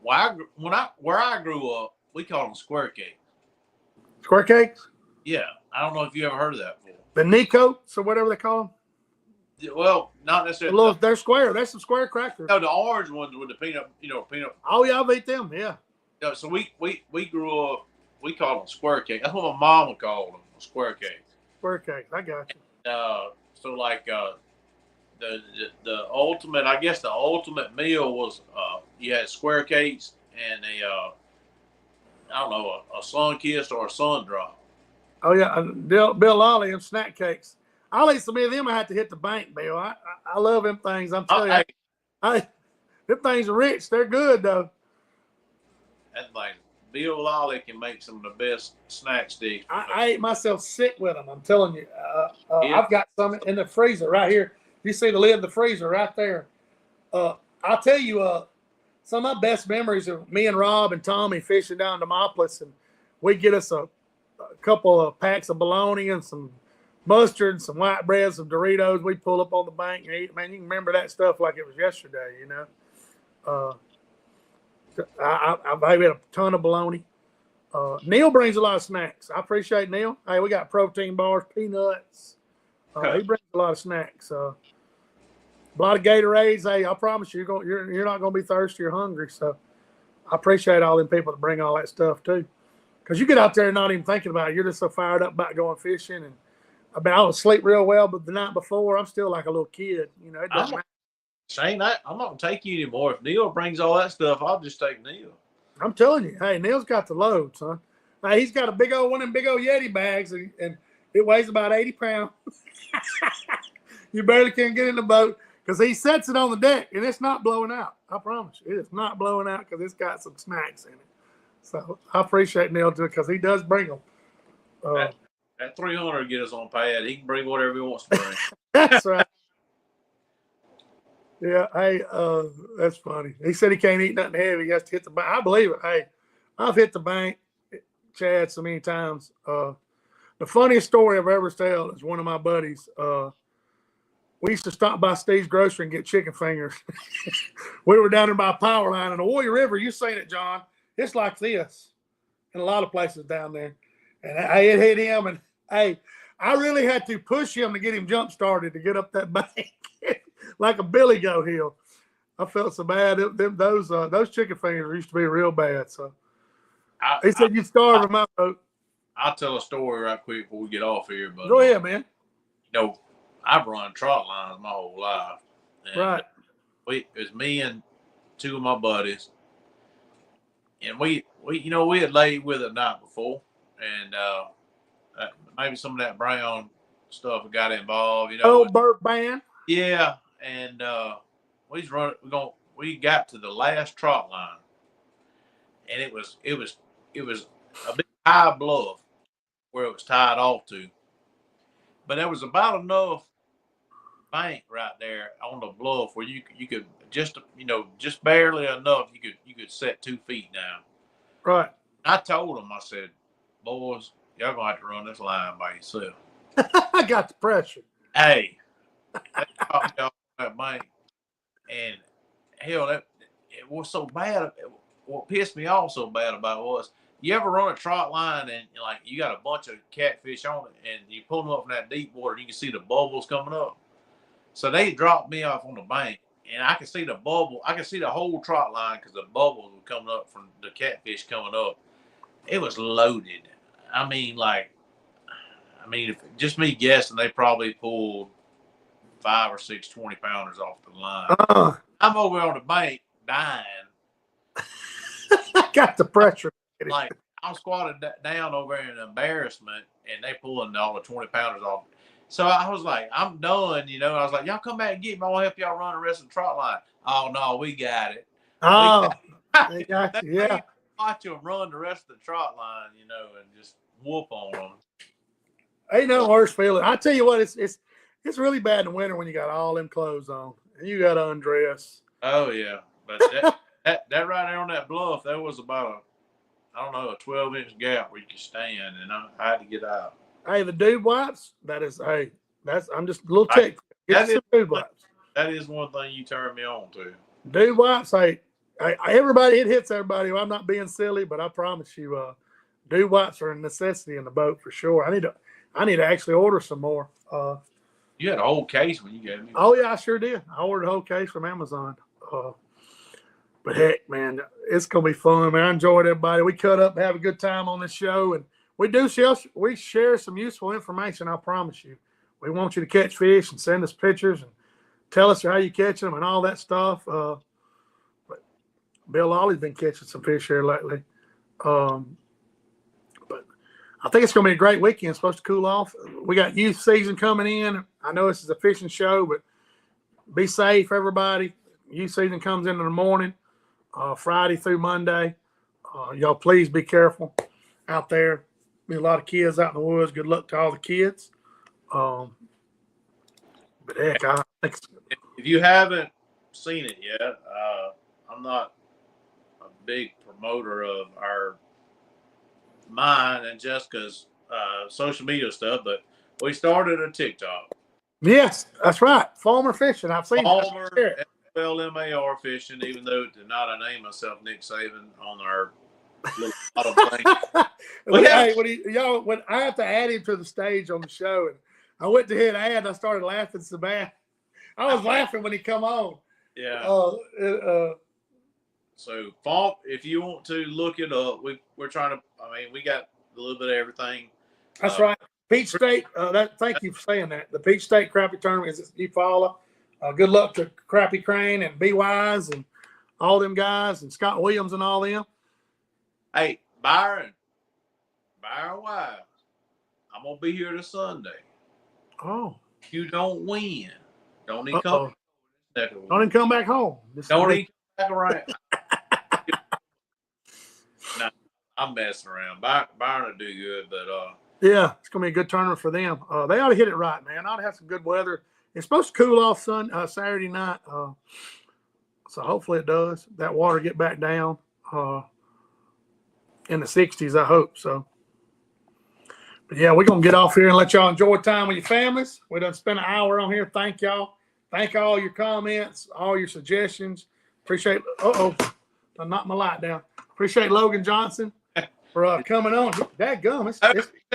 Where I grew up, we called them square cakes. Square cakes? Yeah, I don't know if you ever heard of that before. The Nicotes or whatever they call them. Well, not necessarily. They're square. They're some square crackers. No, the orange ones with the peanut. Oh yeah, I've ate them. Yeah. No, so we grew up. We called them square cakes. That's what my mama called them, square cakes. Square cakes. I got you. So like the ultimate, I guess the ultimate meal was you had square cakes and a sun kissed or a sun drop. Oh yeah, Bill Lolly and snack cakes. I'll eat some of them. I have to hit the bank, Bill. I love them things. I'm telling you, them things are rich. They're good though. That thing, Bill Lolly can make some of the best snack sticks. I ate myself sick with them. I'm telling you. I've got some in the freezer right here. You see the lid of the freezer right there. I I'll tell you, some of my best memories of me and Rob and Tommy fishing down in Demopolis, and we'd get us a couple of packs of bologna and some mustard and some white bread, some Doritos. We'd pull up on the bank and eat. Man, you can remember that stuff like it was yesterday, you know. I've had a ton of bologna. Neil brings a lot of snacks. I appreciate Neil. Hey, we got protein bars, peanuts. He brings a lot of snacks. A lot of Gatorades. Hey, I promise you, you're not going to be thirsty or hungry. So I appreciate all them people that bring all that stuff too. Because you get out there and not even thinking about it. You're just so fired up about going fishing. And I was asleep real well, but the night before, I'm still like a little kid. You know, it doesn't matter. Shane, I'm not going to take you anymore. If Neil brings all that stuff, I'll just take Neil. I'm telling you, hey, Neil's got the load, son. Hey, he's got a big old one of them big old Yeti bags, and it weighs about 80 pounds. You barely can get in the boat because he sets it on the deck, and it's not blowing out. I promise you. It is not blowing out because it's got some snacks in it. So I appreciate Neil too because he does bring them. That 300 will get us on pad. He can bring whatever he wants to bring. That's right. Yeah, hey, that's funny. He said he can't eat nothing heavy. He has to hit the bank. I believe it. Hey, I've hit the bank, Chad, so many times. The funniest story I've ever told is one of my buddies. We used to stop by Steve's Grocery and get chicken fingers. We were down there by a power line in the Warrior River. You've seen it, John. It's like this in a lot of places down there. And it hit him. And, hey, I really had to push him to get him jump-started to get up that bank. Like a billy goat hill. I felt so bad. Those chicken fingers used to be real bad. So he said you starve in my boat. I'll tell a story right quick before we get off here. But go ahead, man. You know, I've run trot lines my whole life. And right. It was me and two of my buddies, and we had laid with it the night before, and maybe some of that brown stuff got involved. You know, Burt Band. Yeah. And we got to the last trot line, and it was a big high bluff where it was tied off to, but there was about enough bank right there on the bluff where you could just barely enough you could set 2 feet down. Right. I told them, I said, boys, y'all gonna have to run this line by yourself. I got the pressure. Hey, they caught me off that bank, and hell, it was so bad. What pissed me off so bad about it was, you ever run a trot line and like you got a bunch of catfish on it, and you pull them up from that deep water, and you can see the bubbles coming up. So they dropped me off on the bank, and I could see the bubble. I could see the whole trot line because the bubbles were coming up from the catfish coming up. It was loaded. If just me guessing, they probably pulled 5 or 6 20-pounders off the line. I'm over on the bank dying. I got the pressure. Like, I'm squatted down over in embarrassment, and they pulling all the 20-pounders off. So I was like, I'm done, you know. I was like, y'all come back and get me. I want to help y'all run the rest of the trot line. Oh, no, we got it. They got you, yeah. Watch them run the rest of the trot line, you know, and just whoop on them. Ain't no worse feeling. I tell you what, it's really bad in the winter when you got all them clothes on and you got to undress. Oh yeah, but that right there on that bluff, there was about a 12-inch gap where you could stand, and I had to get out. Hey, the dude wipes. I'm just a little tick. Dude wipes. That is one thing you turn me on to. Dude wipes. Hey, everybody, it hits everybody. I'm not being silly, but I promise you, dude wipes are a necessity in the boat for sure. I need to actually order some more. You had a whole case when you gave me. Oh yeah, I sure did. I ordered a whole case from Amazon. But heck, man, it's gonna be fun, man. I enjoyed everybody. We cut up, have a good time on this show, and we share some useful information. I promise you. We want you to catch fish and send us pictures and tell us how you catch them and all that stuff. But Bill Ollie's been catching some fish here lately. But I think it's going to be a great weekend. It's supposed to cool off. We got youth season coming in. I know this is a fishing show, but be safe, everybody. Youth season comes in the morning, Friday through Monday. Y'all please be careful out there. Be a lot of kids out in the woods. Good luck to all the kids. But heck, I think if you haven't seen it yet. I'm not a big promoter of mine and Jessica's social media stuff, but we started a TikTok. Yes, that's right. Farmer fishing. I've seen Palmer, it. FLMAR fishing, even though it did not name myself Nick Saban on our little bottom thing. When I have to add him to the stage on the show, and I went to hit ad, I started laughing so bad. I was laughing when he come on. Yeah. So, Font, if you want to look it up, we're trying to. I mean, we got a little bit of everything. That's right. Peach State. Thank you for saying that. The Peach State Crappie Tournament is you follow. Good luck to Crappie Crane and B Wise and all them guys and Scott Williams and all them. Hey, Byron Wise, I'm gonna be here this Sunday. Oh. If you don't win, don't even come. Don't even come back home. Don't even come back around. No, I'm messing around. Byron will do good, but yeah, it's gonna be a good tournament for them. They ought to hit it right, man. Ought to have some good weather. It's supposed to cool off Saturday night, so hopefully it does. That water get back down in the 60s, I hope so. But yeah, we're gonna get off here and let y'all enjoy time with your families. We done spent an hour on here. Thank y'all. Thank all your comments, all your suggestions. Appreciate. I knocked my light down. Appreciate Logan Johnson for coming on. Dadgum,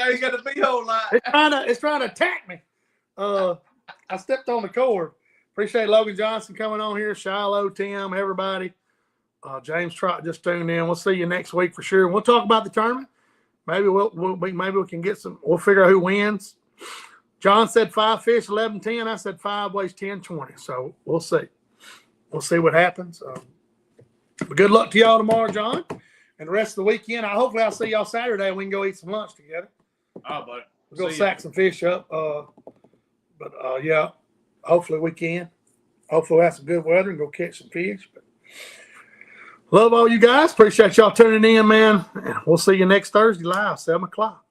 you got the B-hole light. It's trying to attack me. I stepped on the cord. Appreciate Logan Johnson coming on here. Shiloh, Tim, everybody. James Trott just tuned in. We'll see you next week for sure. We'll talk about the tournament. Maybe maybe we can get some. We'll figure out who wins. John said 5 fish, 11-10. I said 5 weighs 10-20. So we'll see. We'll see what happens. But good luck to y'all tomorrow, John, and the rest of the weekend. Hopefully I'll see y'all Saturday and we can go eat some lunch together. Oh, buddy. We'll go sack some fish up. Yeah, hopefully we can. Hopefully we'll have some good weather and go catch some fish. But love all you guys. Appreciate y'all tuning in, man. And we'll see you next Thursday live, 7 o'clock.